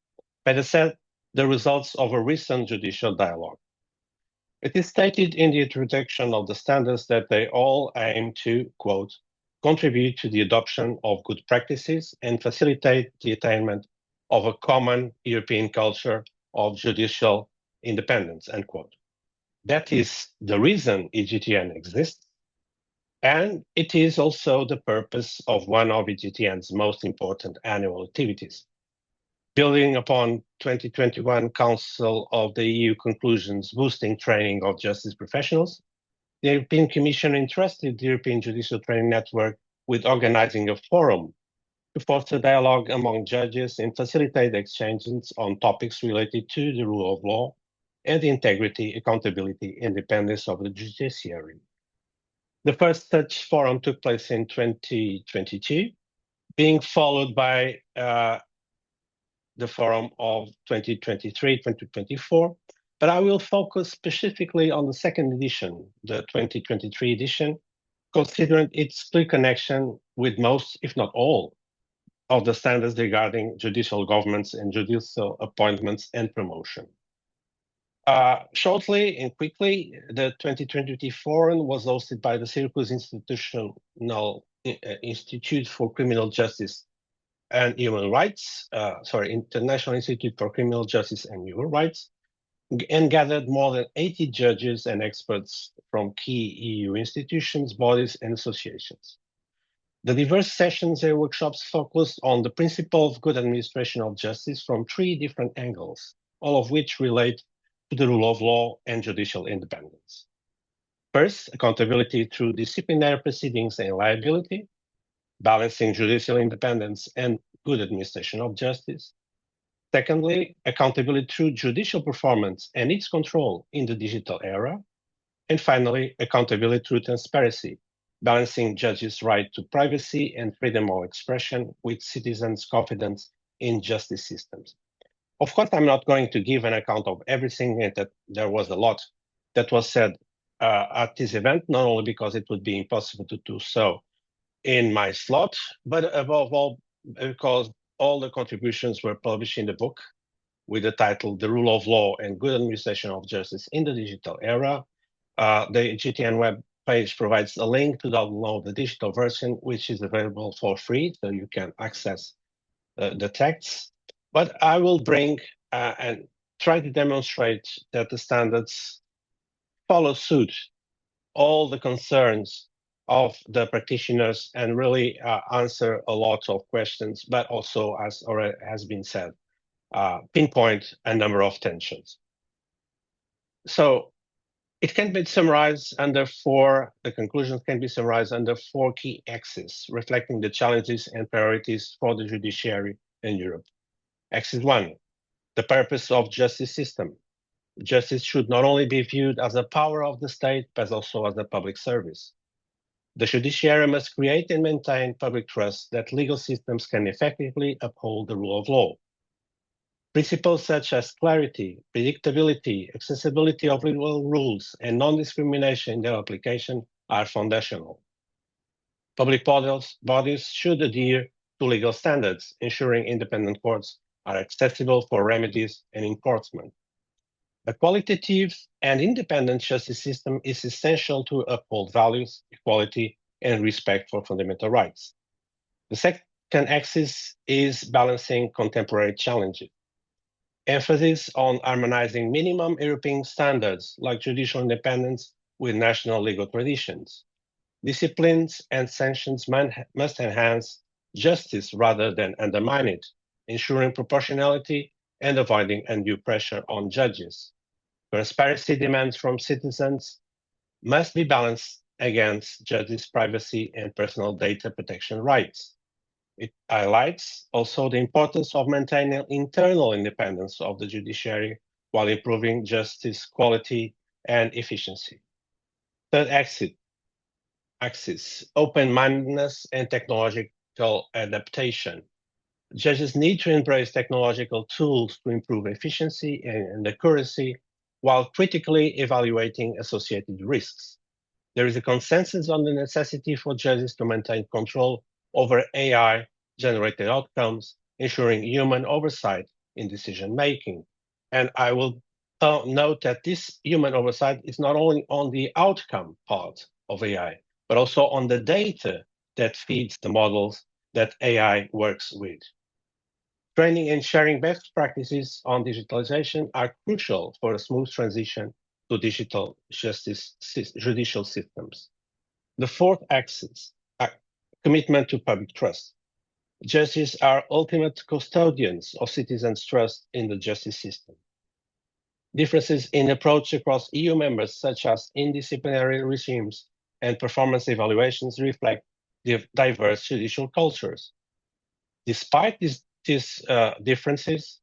Better said, the results of a recent judicial dialogue. It is stated in the introduction of the standards that they all aim to, quote, contribute to the adoption of good practices and facilitate the attainment of a common European culture of judicial independence, end quote. That is the reason EGTN exists, and it is also the purpose of one of EGTN's most important annual activities. Building upon 2021 Council of the EU conclusions boosting training of justice professionals, the European Commission entrusted the European Judicial Training Network with organizing a forum to foster dialogue among judges and facilitate exchanges on topics related to the rule of law and the integrity, accountability, independence of the judiciary. The first such forum took place in 2022, being followed by the forum of 2023-2024, but I will focus specifically on the second edition, the 2023 edition, considering its clear connection with most, if not all, of the standards regarding judicial governments and judicial appointments and promotion. Shortly and quickly, the 2020 forum was hosted by the Syracuse Institute for Criminal Justice and Human Rights, International Institute for Criminal Justice and Human Rights, and gathered more than 80 judges and experts from key EU institutions, bodies, and associations. The diverse sessions and workshops focused on the principle of good administration of justice from 3 different angles, all of which relate to the rule of law and judicial independence. First, accountability through disciplinary proceedings and liability, balancing judicial independence and good administration of justice. Secondly, accountability through judicial performance and its control in the digital era. And finally, accountability through transparency, balancing judges' right to privacy and freedom of expression with citizens' confidence in justice systems. Of course, I'm not going to give an account of everything, and that there was a lot that was said at this event, not only because it would be impossible to do so in my slot, but above all, because all the contributions were published in the book with the title The Rule of Law and Good Administration of Justice in the Digital Era. The GTN web page provides a link to download the digital version, which is available for free, so you can access the texts. But I will bring and try to demonstrate that the standards follow suit all the concerns of the practitioners and really answer a lot of questions, but also, as already has been said, pinpoint a number of tensions. So it can be summarized under the conclusions can be summarized under 4 key axes, reflecting the challenges and priorities for the judiciary in Europe. Axis 1, the purpose of justice system. Justice should not only be viewed as a power of the state, but also as a public service. The judiciary must create and maintain public trust that legal systems can effectively uphold the rule of law. Principles such as clarity, predictability, accessibility of legal rules, and non-discrimination in their application are foundational. Public bodies should adhere to legal standards, ensuring independent courts are accessible for remedies and enforcement. A qualitative and independent justice system is essential to uphold values, equality, and respect for fundamental rights. The second axis is balancing contemporary challenges. Emphasis on harmonizing minimum European standards like judicial independence with national legal traditions. Disciplines and sanctions must enhance justice rather than undermine it, ensuring proportionality and avoiding undue pressure on judges. Transparency demands from citizens must be balanced against judges' privacy and personal data protection rights. It highlights also the importance of maintaining internal independence of the judiciary while improving justice quality and efficiency. Third axis, open-mindedness and technological adaptation. Judges need to embrace technological tools to improve efficiency and accuracy while critically evaluating associated risks. There is a consensus on the necessity for judges to maintain control over AI-generated outcomes, ensuring human oversight in decision-making. And I will note that this human oversight is not only on the outcome part of AI, but also on the data that feeds the models that AI works with. Training and sharing best practices on digitalization are crucial for a smooth transition to digital judicial systems. The fourth axis, commitment to public trust. Judges are ultimate custodians of citizens' trust in the justice system. Differences in approach across EU members, such as in disciplinary regimes and performance evaluations, reflect the diverse judicial cultures. Despite these differences,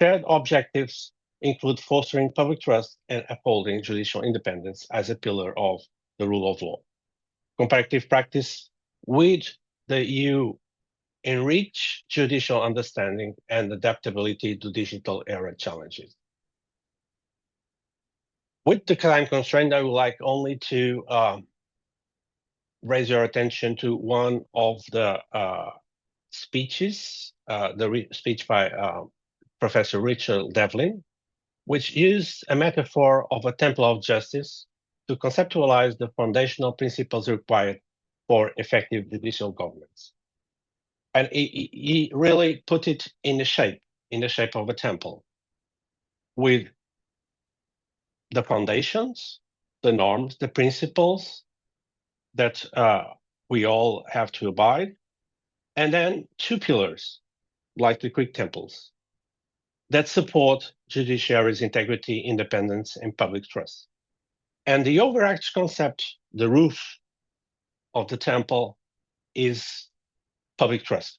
shared objectives include fostering public trust and upholding judicial independence as a pillar of the rule of law. Comparative practice with the EU enrich judicial understanding and adaptability to digital era challenges. With the time constraint, I would like only to raise your attention to one of the speeches, speech by Professor Richard Devlin, which used a metaphor of a temple of justice to conceptualize the foundational principles required for effective judicial governance. And he really put it in the shape of a temple, with the foundations, the norms, the principles that we all have to abide, and then two pillars, like the Greek temples, that support judiciary's integrity, independence, and public trust. And the overarching concept, the roof of the temple, is public trust.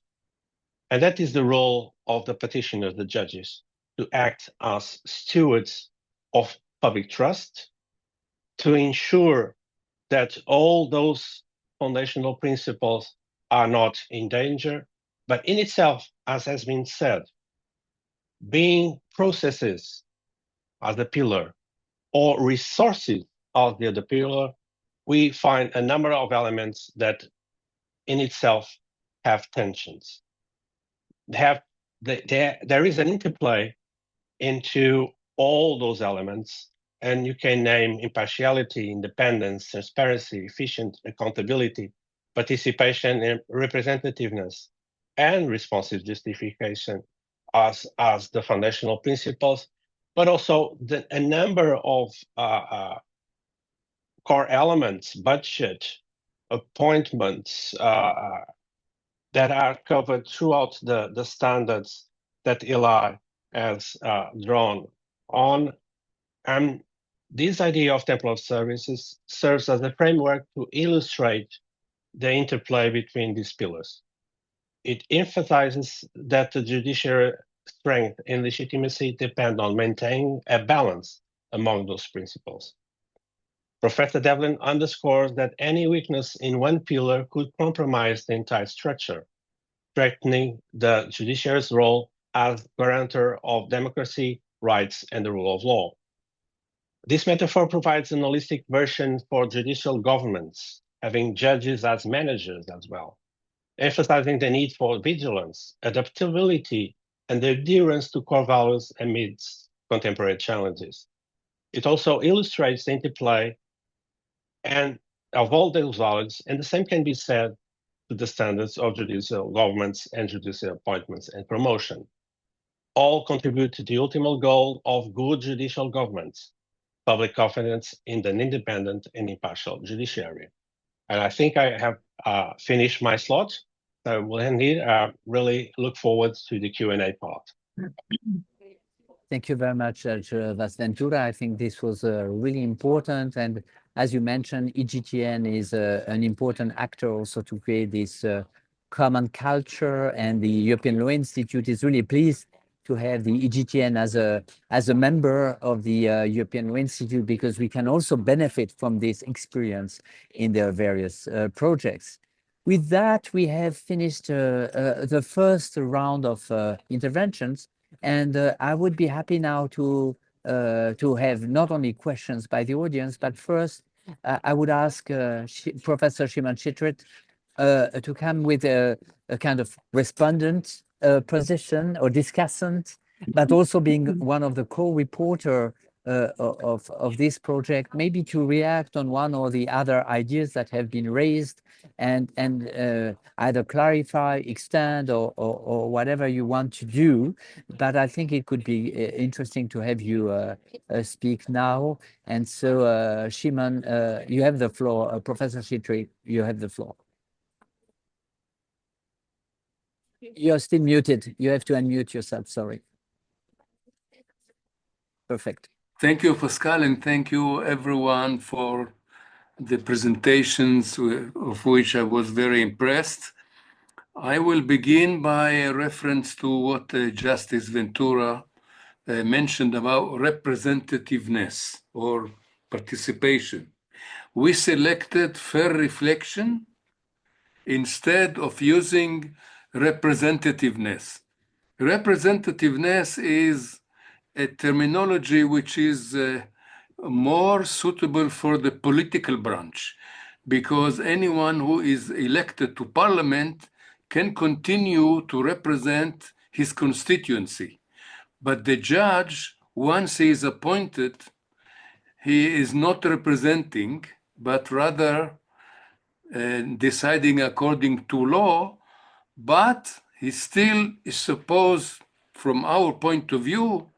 And that is the role of the petitioners, the judges, to act as stewards of public trust, to ensure that all those foundational principles are not in danger, but in itself, as has been said, being processes as the pillar or resources as the other pillar, we find a number of elements that in itself have tensions. There is an interplay into all those elements, and you can name impartiality, independence, transparency, efficient accountability, participation and representativeness, and responsive justification as the foundational principles, but also a number of core elements, budget, appointments, that are covered throughout the standards that ELI has drawn on. And this idea of temple of services serves as a framework to illustrate the interplay between these pillars. It emphasizes that the judiciary strength and legitimacy depend on maintaining a balance among those principles. Professor Devlin underscores that any weakness in one pillar could compromise the entire structure, threatening the judiciary's role as guarantor of democracy, rights, and the rule of law. This metaphor provides an holistic version for judicial governments, having judges as managers as well, emphasizing the need for vigilance, adaptability, and the adherence to core values amidst contemporary challenges. It also illustrates the interplay and of all those values, and the same can be said to the standards of judicial governments and judicial appointments and promotion. All contribute to the ultimate goal of good judicial governments, public confidence in an independent and impartial judiciary. And I think I have finished my slot. So we'll end here. Really look forward to the Q&A part. Thank you very much, Judge Ventura. I think this was really important. And as you mentioned, EGTN is an important actor also to create this common culture. And the European Law Institute is really pleased to have the EGTN as a member of the European Law Institute, because we can also benefit from this experience in their various projects. With that, we have finished the first round of interventions. And I would be happy now to have not only questions by the audience, but first I would ask Professor Shimon Chitrit to come with a kind of respondent position or discussant, but also being one of the co-reporter of this project, maybe to react on one or the other ideas that have been raised and either clarify, extend, or whatever you want to do. But I think it could be interesting to have you speak now. And so, Shimon, you have the floor. Professor Chitrit, you have the floor. You're still muted. You have to unmute yourself. Sorry. Perfect. Thank you, Pascal, and thank you, everyone, for the presentations of which I was very impressed. I will begin by a reference to what Justice Ventura mentioned about representativeness or participation. We selected fair reflection instead of using representativeness. Representativeness is a terminology which is more suitable for the political branch. because anyone who is elected to parliament can continue to represent his constituency. But the judge, once he is appointed, he is not representing, but rather deciding according to law, but he still is supposed, from our point of view,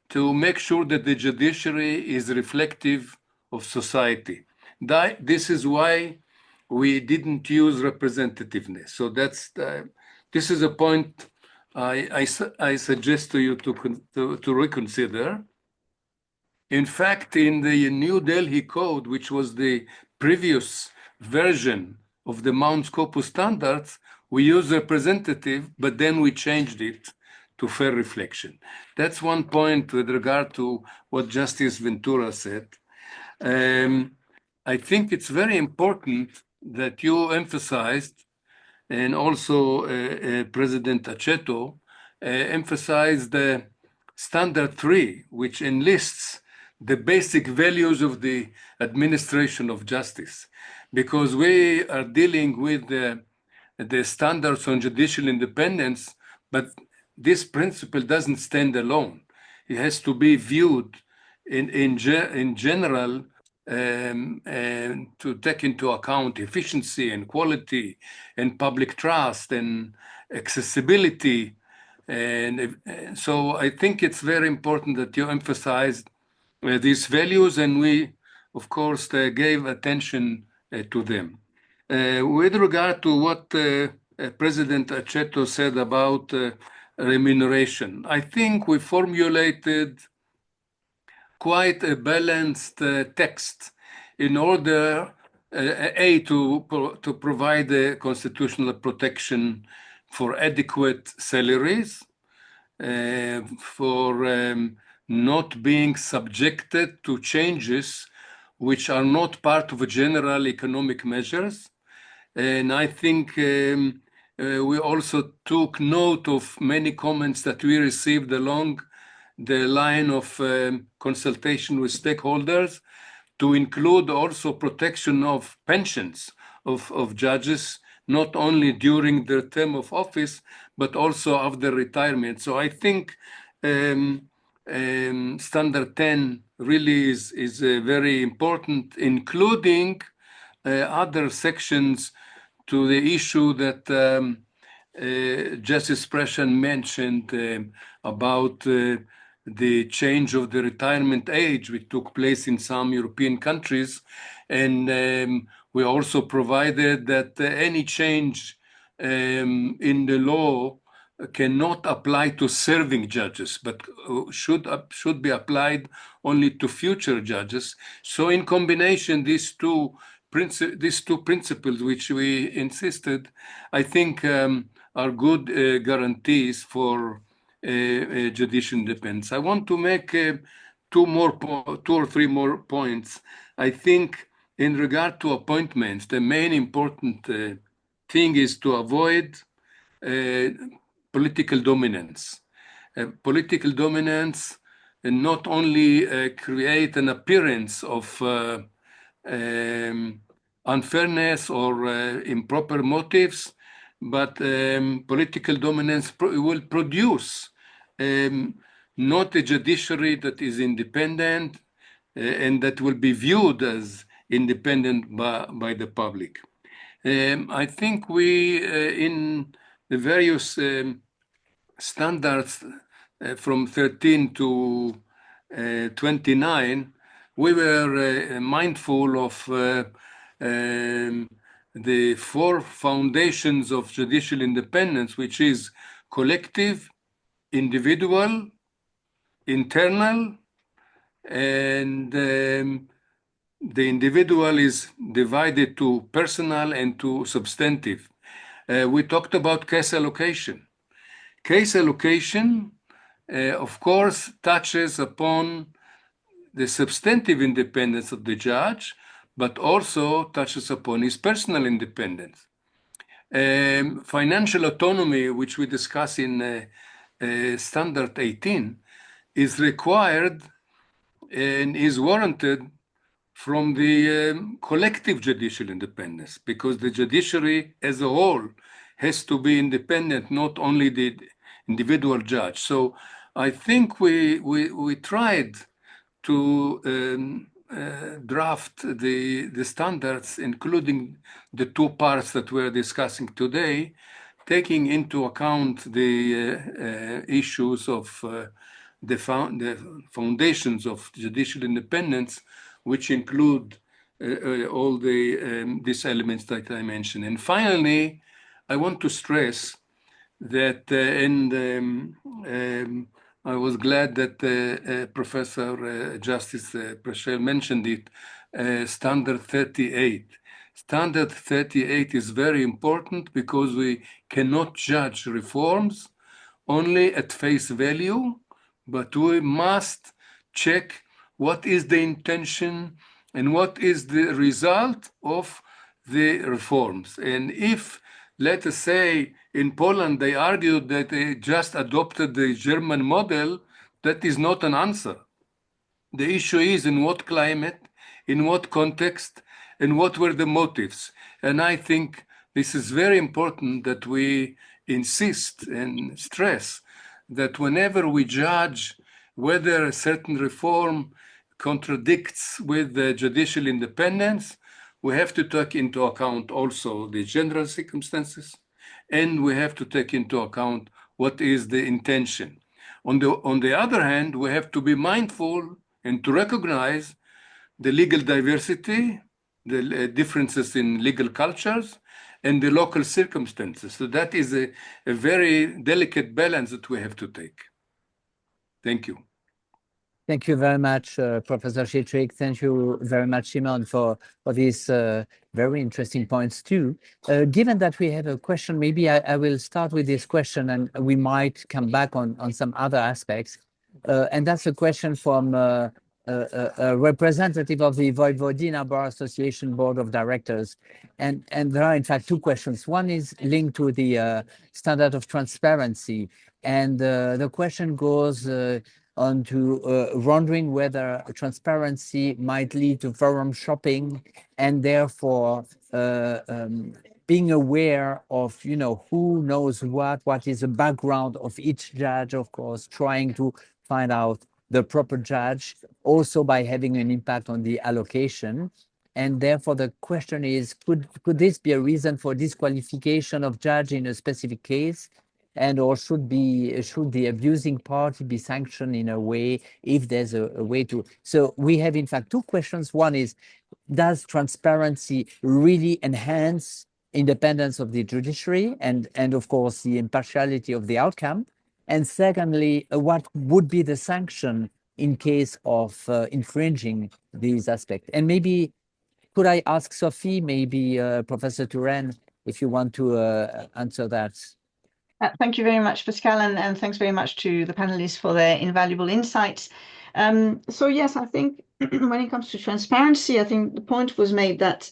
to make sure that the judiciary is reflective of society. This is why we didn't use representativeness. So this is a point I suggest to you to reconsider. In fact, in the New Delhi Code, which was the previous version of the Mount Scopus standards, we use representative, but then we changed it to fair reflection. That's one point with regard to what Justice Ventura said. I think it's very important that you emphasized, and also President Aceto emphasized the Standard 3, which enlists the basic values of the administration of justice, because we are dealing with the standards on judicial independence, but this principle doesn't stand alone. It has to be viewed in general and to take into account efficiency and quality and public trust and accessibility. And so I think it's very important that you emphasize these values, and we, of course, gave attention to them. With regard to what President Aceto said about remuneration, I think we formulated quite a balanced text in order, to provide the constitutional protection for adequate salaries, for not being subjected to changes which are not part of general economic measures. And I think we also took note of many comments that we received along the line of consultation with stakeholders to include also protection of pensions of judges, not only during their term of office, but also after retirement. So I think Standard 10 really is very important, including other sections to the issue that Justice Preshan mentioned about the change of the retirement age, which took place in some European countries. And we also provided that any change in the law cannot apply to serving judges, but should be applied only to future judges. So in combination, these two principles, which we insisted, I think are good guarantees for judicial independence. I want to make two or three more points. I think in regard to appointments, the main important thing is to avoid political dominance. Political dominance not only create an appearance of unfairness or improper motives, but political dominance will produce not a judiciary that is independent and that will be viewed as independent by the public. I think we, in the various standards from 13 to 29, we were mindful of the four foundations of judicial independence, which is collective, individual, internal, and the individual is divided to personal and to substantive. We talked about case allocation. Case allocation, of course, touches upon the substantive independence of the judge, but also touches upon his personal independence. Financial autonomy, which we discuss in Standard 18, is required and is warranted from the collective judicial independence, because the judiciary as a whole has to be independent, not only the individual judge. So I think we tried to draft the standards, including the two parts that we're discussing today, taking into account the issues of the foundations of judicial independence, which include all these elements that I mentioned. And finally, I want to stress that I was glad that Professor Justice Prashel mentioned it, Standard 38. Standard 38 is very important because we cannot judge reforms only at face value, but we must check what is the intention and what is the result of the reforms. And if, let us say, in Poland, they argued that they just adopted the German model, that is not an answer. The issue is in what climate, in what context, and what were the motives. And I think this is very important that we insist and stress that whenever we judge whether a certain reform contradicts with the judicial independence, we have to take into account also the general circumstances, and we have to take into account what is the intention. On the other hand, we have to be mindful and to recognize the legal diversity, the differences in legal cultures, and the local circumstances. So that is a very delicate balance that we have to take. Thank you. Thank you very much, Professor Schittrig. Thank you very much, Shimon, for these very interesting points too. Given that we have a question, maybe I will start with this question and we might come back on some other aspects. And that's a question from a representative of the Vojvodina Bar Association Board of Directors. And there are in fact two questions. One is linked to the standard of transparency. And the question goes on to wondering whether transparency might lead to forum shopping and therefore being aware of, who knows what is the background of each judge, of course, trying to find out the proper judge, also by having an impact on the allocation. And therefore the question is, could this be a reason for disqualification of judge in a specific case? And or should the abusing party be sanctioned in a way if there's a way to? So we have in fact two questions. One is, does transparency really enhance independence of the judiciary and of course the impartiality of the outcome? And secondly, what would be the sanction in case of infringing these aspects? And maybe could I ask Sophie, maybe Professor Turenne, if you want to answer that? Thank you very much, Pascal, and thanks very much to the panelists for their invaluable insights. So yes, I think when it comes to transparency, I think the point was made that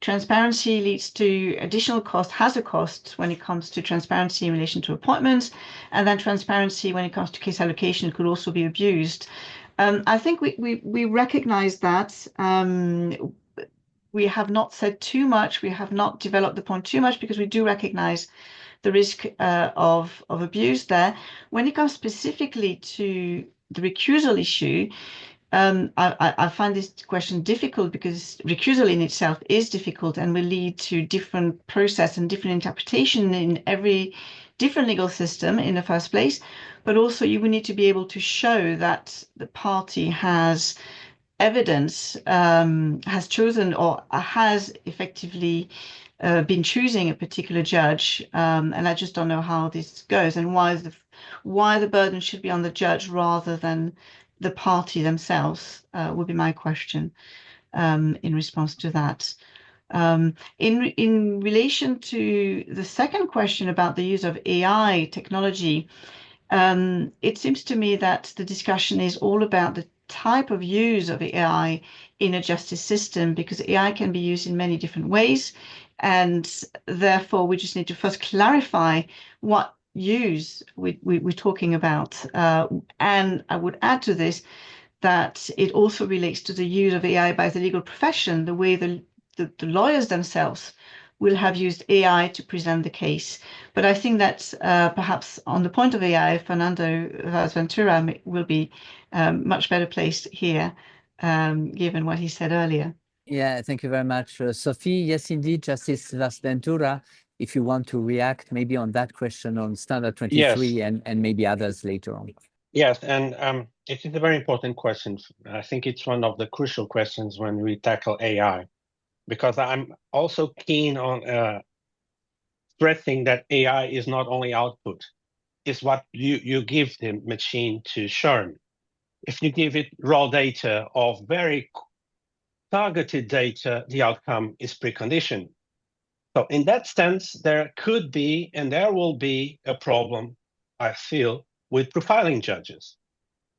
transparency leads to additional cost, has a cost when it comes to transparency in relation to appointments, and then transparency when it comes to case allocation could also be abused. I think we recognize that. We have not said too much, we have not developed the point too much because we do recognize the risk of abuse there. When it comes specifically to the recusal issue, I find this question difficult because recusal in itself is difficult and will lead to different process and different interpretation in every different legal system in the first place. But also you will need to be able to show that the party has evidence, has chosen or has effectively been choosing a particular judge, and I just don't know how this goes and why the burden should be on the judge rather than the party themselves would be my question in response to that. In relation to the second question about the use of AI technology, it seems to me that the discussion is all about the type of use of AI in a justice system, because AI can be used in many different ways. And therefore, we just need to first clarify what use we're talking about. And I would add to this that it also relates to the use of AI by the legal profession, the way the lawyers themselves will have used AI to present the case. But I think that perhaps on the point of AI, Fernando Vaz-Ventura will be much better placed here, given what he said earlier. Yeah, thank you very much, Sophie. Yes, indeed, Justice Vaz-Ventura, if you want to react maybe on that question on Standard 23 Yes. and maybe others later on. Yes, and it is a very important question. I think it's one of the crucial questions when we tackle AI, because I'm also keen on stressing that AI is not only output, it's what you give the machine to churn. If you give it raw data of very targeted data, the outcome is preconditioned. So in that sense, there could be and there will be a problem, I feel, with profiling judges.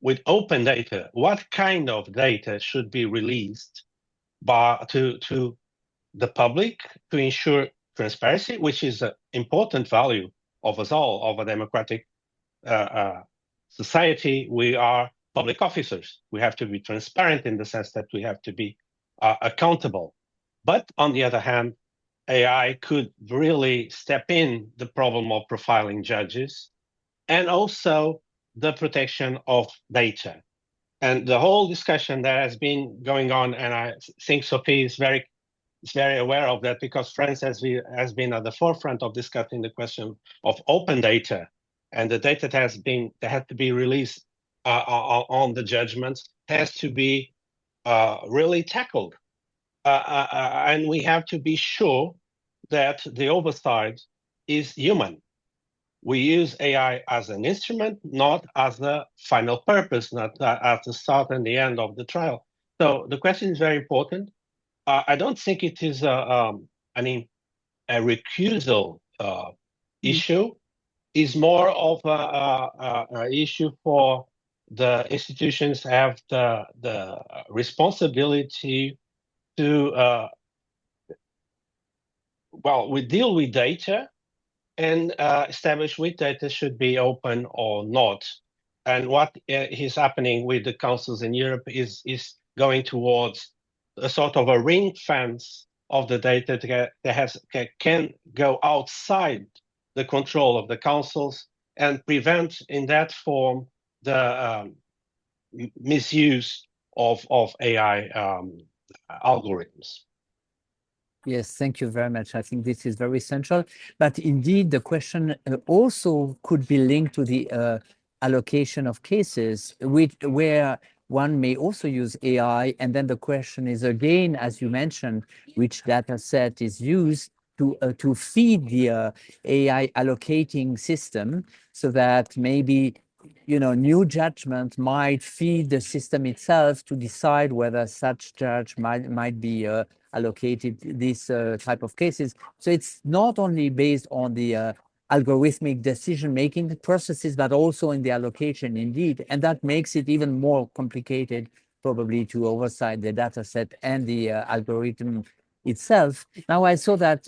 With open data, what kind of data should be released to the public to ensure transparency, which is an important value of us all, of a democratic society? We are public officers. We have to be transparent in the sense that we have to be accountable. But on the other hand, AI could really step in the problem of profiling judges and also the protection of data. And the whole discussion that has been going on, and I think Sophie is very aware of that, because France has been at the forefront of discussing the question of open data, and the data that had to be released on the judgments has to be really tackled. And we have to be sure that the oversight is human. We use AI as an instrument, not as the final purpose, not as the start and the end of the trial. So the question is very important. I don't think it is a recusal issue. It's more of a issue for the institutions have the responsibility to we deal with data and establish which data should be open or not. And what is happening with the councils in Europe is going towards a sort of a ring fence of the data that can go outside the control of the councils and prevent in that form the misuse of AI algorithms. Yes, thank you very much. I think this is very essential. But indeed, the question also could be linked to the allocation of cases, where one may also use AI. And then the question is, again, as you mentioned, which data set is used to feed the AI allocating system, so that maybe new judgment might feed the system itself to decide whether such judge might be allocated this type of cases. So it's not only based on the algorithmic decision-making processes, but also in the allocation indeed. And that makes it even more complicated probably to oversight the data set and the algorithm itself. Now I saw that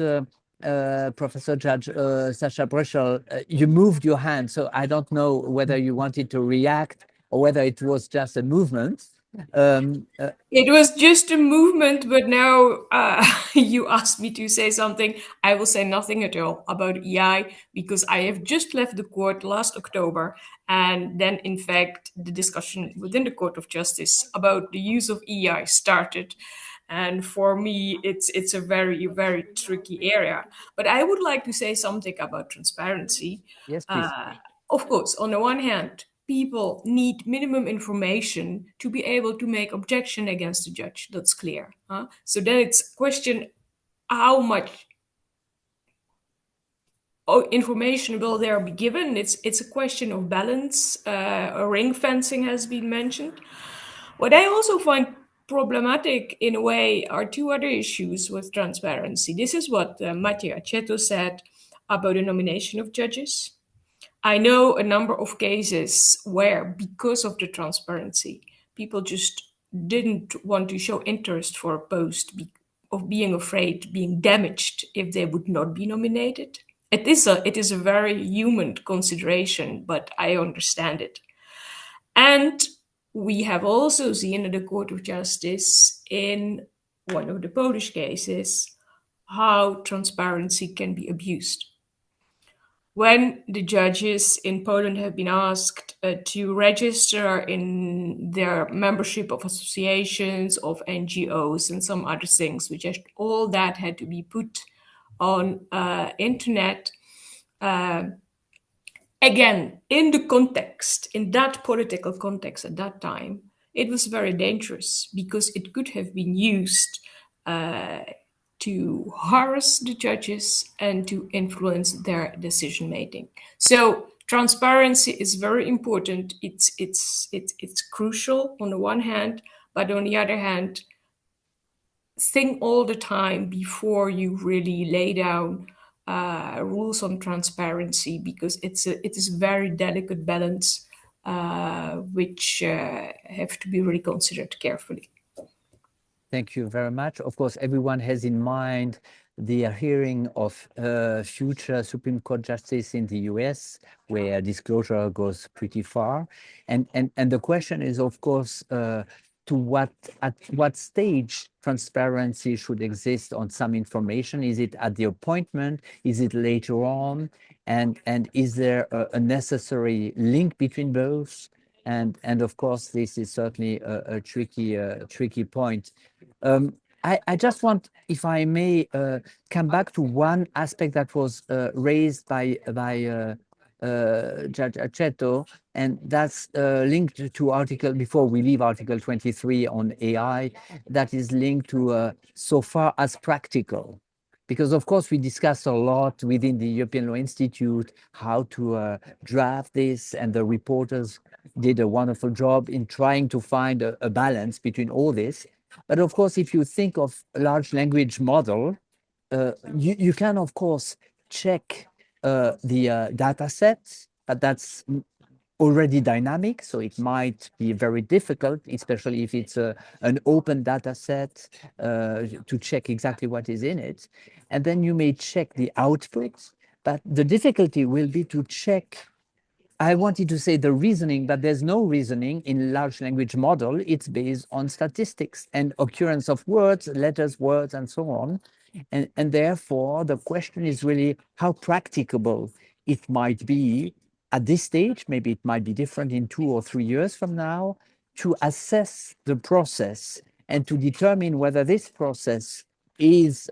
Professor Judge Sasha Brüschel, you moved your hand, so I don't know whether you wanted to react or whether it was just a movement. It was just a movement, but now you asked me to say something. I will say nothing at all about EI, because I have just left the court last October. And then, in fact, the discussion within the Court of Justice about the use of EI started. And for me, it's a very, very tricky area. But I would like to say something about transparency. Yes, please. Of course, on the one hand, people need minimum information to be able to make objection against the judge. That's clear. So then it's a question how much information will there be given. It's a question of balance. Ring fencing has been mentioned. What I also find problematic in a way are two other issues with transparency. This is what Mattia Aceto said about the nomination of judges. I know a number of cases where, because of the transparency, people just didn't want to show interest for a post of being afraid being damaged if they would not be nominated. It is a very human consideration, but I understand it. And we have also seen in the Court of Justice, in one of the Polish cases, how transparency can be abused. When the judges in Poland have been asked to register in their membership of associations, of NGOs, and some other things, which all that had to be put on internet, again, in the context, in that political context at that time, it was very dangerous because it could have been used to harass the judges and to influence their decision making. So transparency is very important. It's crucial on the one hand, but on the other hand, think all the time before you really lay down rules on transparency, because it is a very delicate balance which have to be really considered carefully. Thank you very much. Of course, everyone has in mind the hearing of future Supreme Court justice in the US, where disclosure goes pretty far. And the question is, of course, at what stage transparency should exist on some information? Is it at the appointment? Is it later on? And is there a necessary link between both? And of course, this is certainly a tricky point. I just want, if I may, come back to one aspect that was raised by Judge Aceto, and that's linked to before we leave Article 23 on AI, that is linked to so far as practical. Because of course we discussed a lot within the European Law Institute how to draft this, and the reporters did a wonderful job in trying to find a balance between all this. But of course, if you think of a large language model, you can of course check the data sets, but that's already dynamic, so it might be very difficult, especially if it's an open data set, to check exactly what is in it. And then you may check the output, but the difficulty will be to check, I wanted to say the reasoning, but there's no reasoning in large language model. It's based on statistics and occurrence of words, letters, words, and so on. And therefore, the question is really how practicable it might be at this stage. Maybe it might be different in 2 or 3 years from now, to assess the process and to determine whether this process is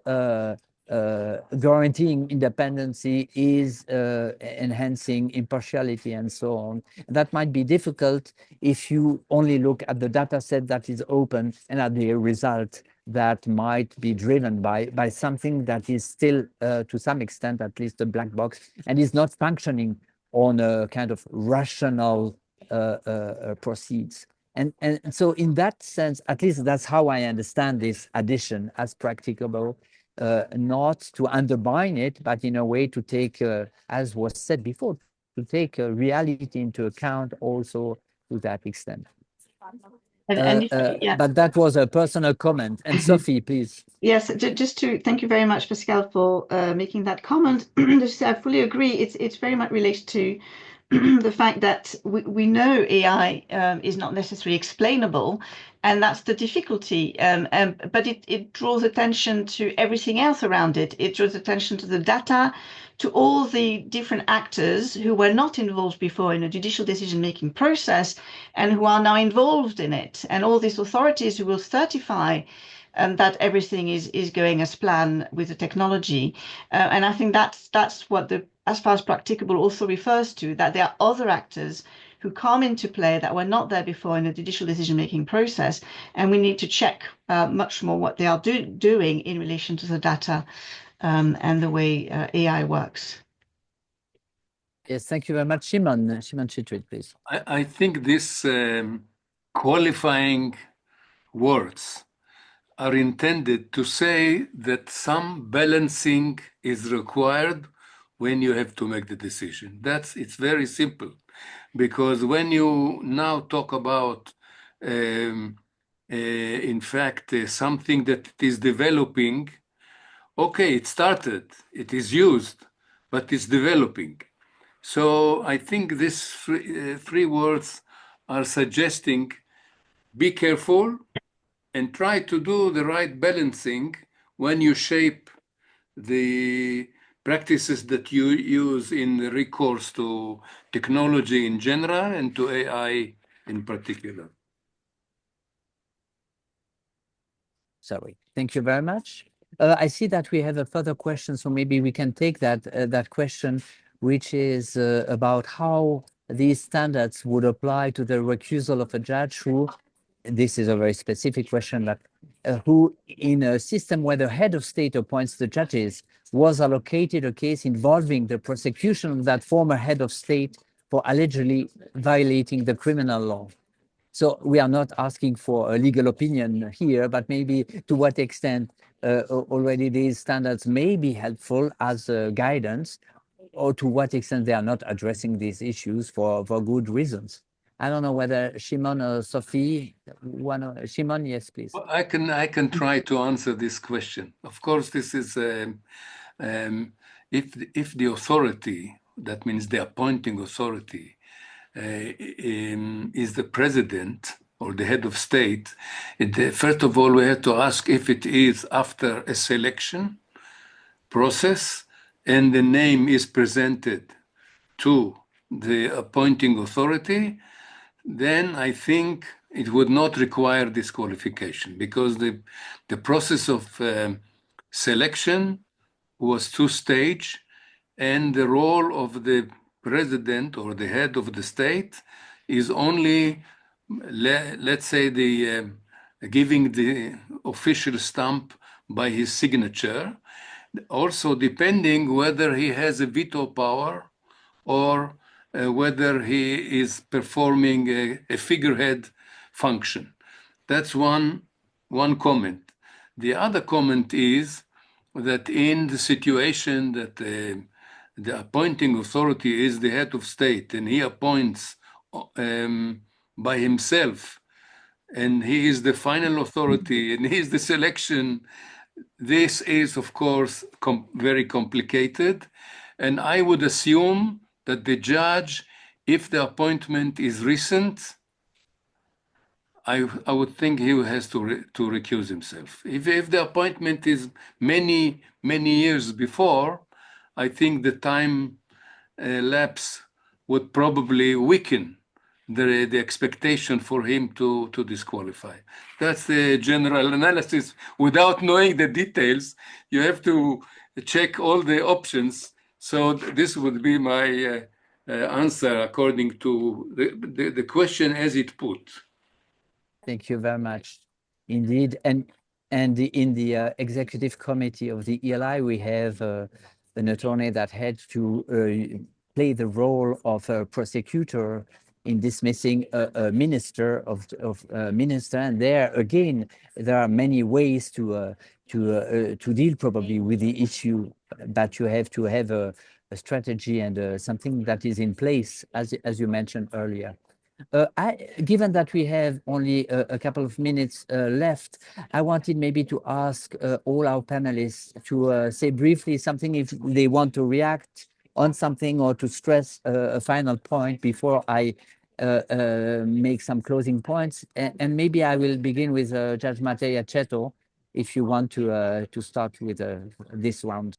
guaranteeing independency, is enhancing impartiality, and so on. That might be difficult if you only look at the data set that is open and at the result that might be driven by something that is still, to some extent, at least a black box, and is not functioning on a kind of rational proceeds. And so in that sense, at least that's how I understand this addition as practicable. Not to undermine it, but in a way to take, as was said before, to take reality into account also to that extent. But that was a personal comment. And Sophie, please. Yes, just to thank you very much, Pascal, for making that comment. I fully agree. It's very much related to the fact that we know AI is not necessarily explainable, and that's the difficulty. But it draws attention to everything else around it. It draws attention to the data, to all the different actors who were not involved before in a judicial decision-making process and who are now involved in it, and all these authorities who will certify that everything is going as planned with the technology. And I think that's what the as far as practicable also refers to, that there are other actors who come into play that were not there before in the judicial decision-making process, and we need to check much more what they are doing in relation to the data and the way AI works. Yes, thank you very much. Shimon Chitrit, please. I think these qualifying words are intended to say that some balancing is required when you have to make the decision. It's very simple, because when you now talk about, in fact, something that is developing, okay, it started, it is used, but it's developing. So I think these three words are suggesting be careful and try to do the right balancing when you shape the practices that you use in the recourse to technology in general and to AI in particular. Sorry. Thank you very much. I see that we have a further question, so maybe we can take that question, which is about how these standards would apply to the recusal of a judge who, this is a very specific question, but who in a system where the head of state appoints the judges was allocated a case involving the prosecution of that former head of state for allegedly violating the criminal law. So we are not asking for a legal opinion here, but maybe to what extent already these standards may be helpful as guidance, or to what extent they are not addressing these issues for good reasons. I don't know whether Shimon or Sophie, Shimon, yes, please. Well, I can try to answer this question. Of course, this is if the authority, that means the appointing authority, is the president or the head of state, first of all, we have to ask if it is after a selection process and the name is presented to the appointing authority, then I think it would not require disqualification, because the process of selection was two-stage, and the role of the president or the head of the state is only, let's say, the giving the official stamp by his signature, also depending whether he has a veto power or whether he is performing a figurehead function. That's one comment. The other comment is that in the situation that the appointing authority is the head of state and he appoints by himself, and he is the final authority and he is the selection, this is, of course, very complicated. And I would assume that the judge, if the appointment is recent, I would think he has to recuse himself. If the appointment is many years before, I think the time lapse would probably weaken the expectation for him to disqualify. That's the general analysis. Without knowing the details, you have to check all the options. So this would be my answer according to the question as it put. Thank you very much. Indeed. And in the executive committee of the ELI, we have an attorney that had to play the role of a prosecutor in dismissing a minister minister. And there again, there are many ways to deal probably with the issue, but you have to have a strategy and something that is in place, as you mentioned earlier. Given that we have only a couple of minutes left, I wanted maybe to ask all our panelists to say briefly something if they want to react on something or to stress a final point before I make some closing points. And maybe I will begin with Judge Matei Aceto, if you want to start with this round.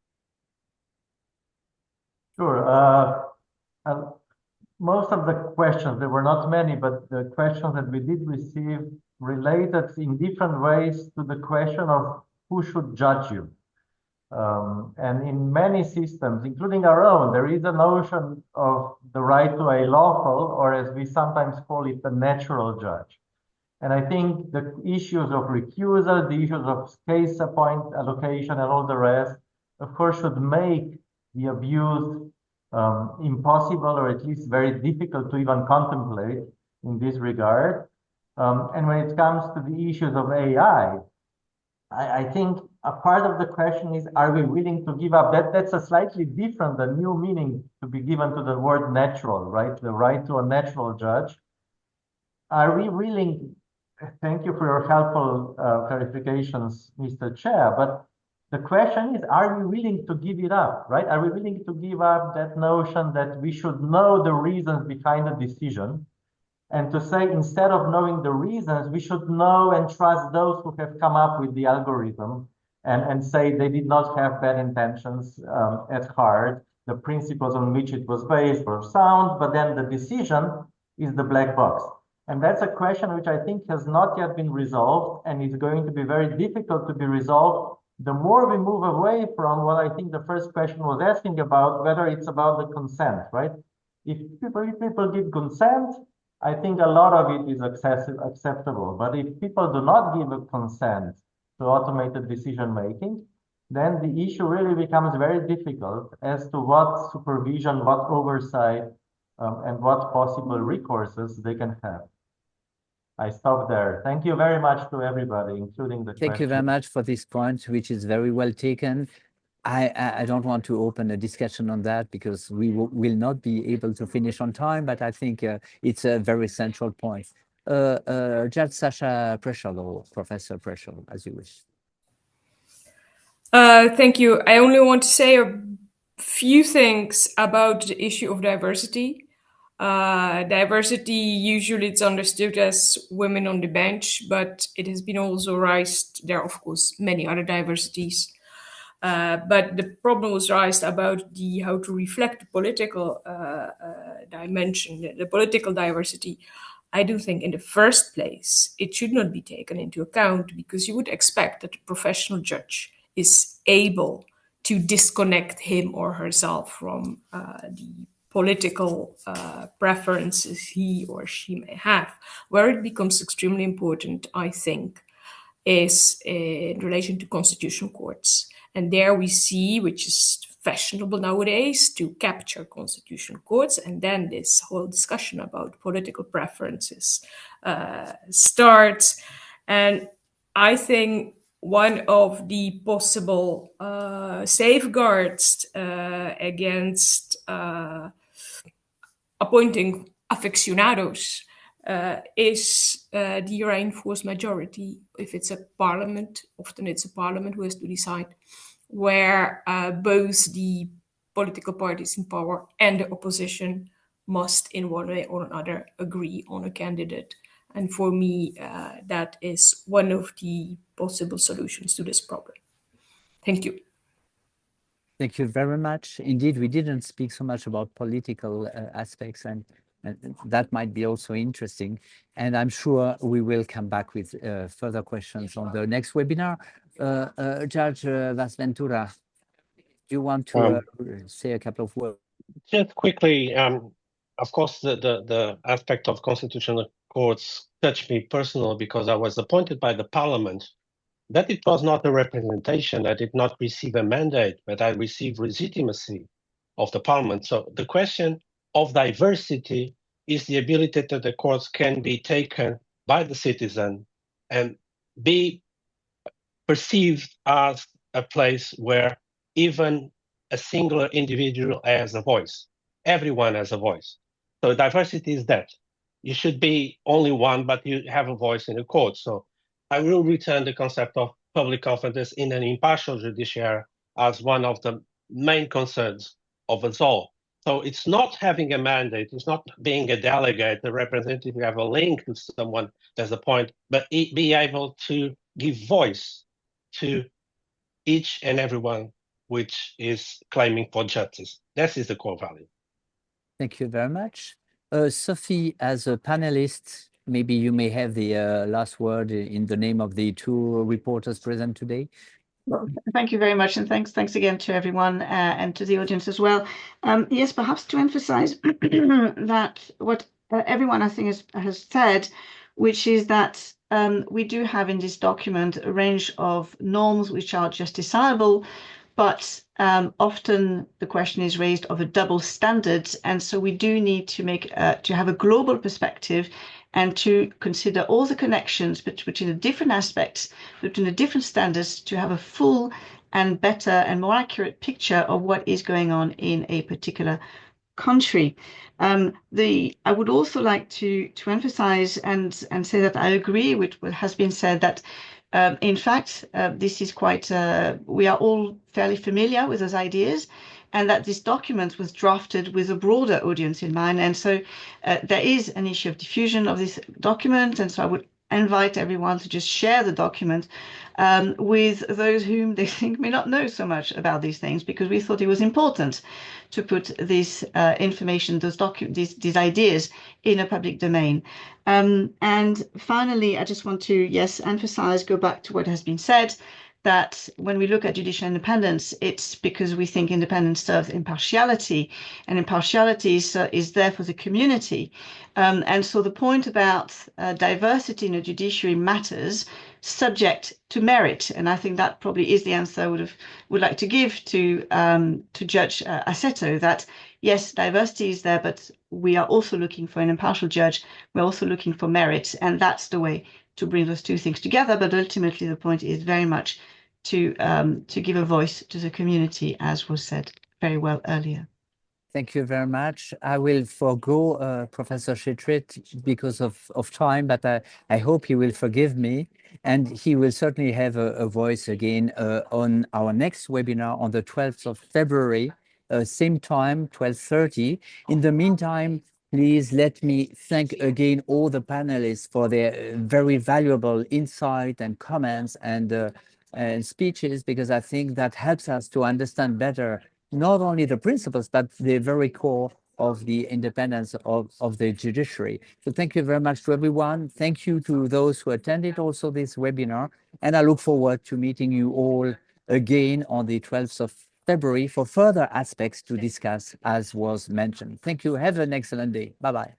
Sure. Most of the questions, there were not many, but the questions that we did receive related in different ways to the question of who should judge you. And in many systems, including our own, there is a notion of the right to a lawful, or as we sometimes call it, the natural judge. And I think the issues of recusal, the issues of case allocation, and all the rest, of course, should make the abuse impossible, or at least very difficult to even contemplate in this regard. And when it comes to the issues of AI, I think a part of the question is, are we willing to give up? That's a slightly different, a new meaning to be given to the word natural, right? The right to a natural judge. Are we willing? Thank you for your helpful clarifications, Mr. Chair, but the question is, are we willing to give it up, right? Are we willing to give up that notion that we should know the reasons behind the decision? and to say, instead of knowing the reasons, we should know and trust those who have come up with the algorithm, and say they did not have bad intentions at heart. The principles on which it was based were sound, but then the decision is the black box. And that's a question which I think has not yet been resolved, and is going to be very difficult to be resolved the more we move away from what I think the first question was asking about, whether it's about the consent, right? If people give consent, I think a lot of it is acceptable. But if people do not give a consent to automated decision making, then the issue really becomes very difficult as to what supervision, what oversight, and what possible recourses they can have. I stop there. Thank you very much to everybody, including the Thank you very much for this point, which is very well taken. I don't want to open a discussion on that because we will not be able to finish on time, but I think it's a very central point. Judge Sasha Preschel, or Professor Preschel, as you wish. Thank you. I only want to say a few things about the issue of diversity. Diversity, usually it's understood as women on the bench, but it has been also raised. There are, of course, many other diversities. But the problem was raised about how to reflect the political dimension, the political diversity. I do think in the first place, it should not be taken into account, because you would expect that a professional judge is able to disconnect him or herself from the political preferences he or she may have. Where it becomes extremely important, I think, is in relation to constitutional courts. And there we see, which is fashionable nowadays, to capture constitutional courts, and then this whole discussion about political preferences starts. And I think one of the possible safeguards against appointing aficionados is the reinforced majority. If it's a parliament, often it's a parliament who has to decide, where both the political parties in power and the opposition must, in one way or another, agree on a candidate. And for me, that is one of the possible solutions to this problem. Thank you. Thank you very much. Indeed, we didn't speak so much about political aspects, and that might be also interesting. And I'm sure we will come back with further questions on the next webinar. Judge Vasventura, do you want to say a couple of words? Just quickly, of course, the aspect of constitutional courts touched me personally, because I was appointed by the parliament, that it was not a representation. I did not receive a mandate, but I received legitimacy of the parliament. So the question of diversity is the ability that the courts can be taken by the citizen and be perceived as a place where even a singular individual has a voice. Everyone has a voice. So diversity is that. You should be only one, but you have a voice in the court. So I will return the concept of public confidence in an impartial judiciary as one of the main concerns of us all. So it's not having a mandate, it's not being a delegate, a representative, you have a link to someone, there's a point, but be able to give voice to each and everyone which is claiming for justice. That is the core value. Thank you very much. Sophie, as a panelist, maybe you may have the last word in the name of the two reporters present today. Well, thank you very much, and thanks again to everyone and to the audience as well. Yes, perhaps to emphasize that what everyone I think has said, which is that we do have in this document a range of norms which are justiciable, but often the question is raised of a double standard, and so we do need to have a global perspective and to consider all the connections between the different aspects, between the different standards, to have a full and better and more accurate picture of what is going on in a particular country. I would also like to emphasize and say that I agree with what has been said, that in fact, this is quite, we are all fairly familiar with those ideas, and that this document was drafted with a broader audience in mind. And so there is an issue of diffusion of this document. And so I would invite everyone to just share the document with those whom they think may not know so much about these things, because we thought it was important to put this information, these ideas in a public domain. And finally, I just want to, yes, emphasize, go back to what has been said, that when we look at judicial independence, it's because we think independence serves impartiality, and impartiality is there for the community. And so the point about diversity in a judiciary matters, subject to merit. And I think that probably is the answer I would like to give to Judge Assetto, that yes, diversity is there, but we are also looking for an impartial judge. We're also looking for merit, and that's the way to bring those two things together. But ultimately, the point is very much to give a voice to the community, as was said very well earlier. Thank you very much. I will forego Professor Shetrit because of time, but I hope he will forgive me, and he will certainly have a voice again on our next webinar on the 12th of February, same time, 12:30. In the meantime, please let me thank again all the panelists for their very valuable insight and comments and speeches, because I think that helps us to understand better not only the principles, but the very core of the independence of the judiciary. So thank you very much to everyone. Thank you to those who attended also this webinar. And I look forward to meeting you all again on the 12th of February for further aspects to discuss, as was mentioned. Thank you. Have an excellent day. Bye-bye.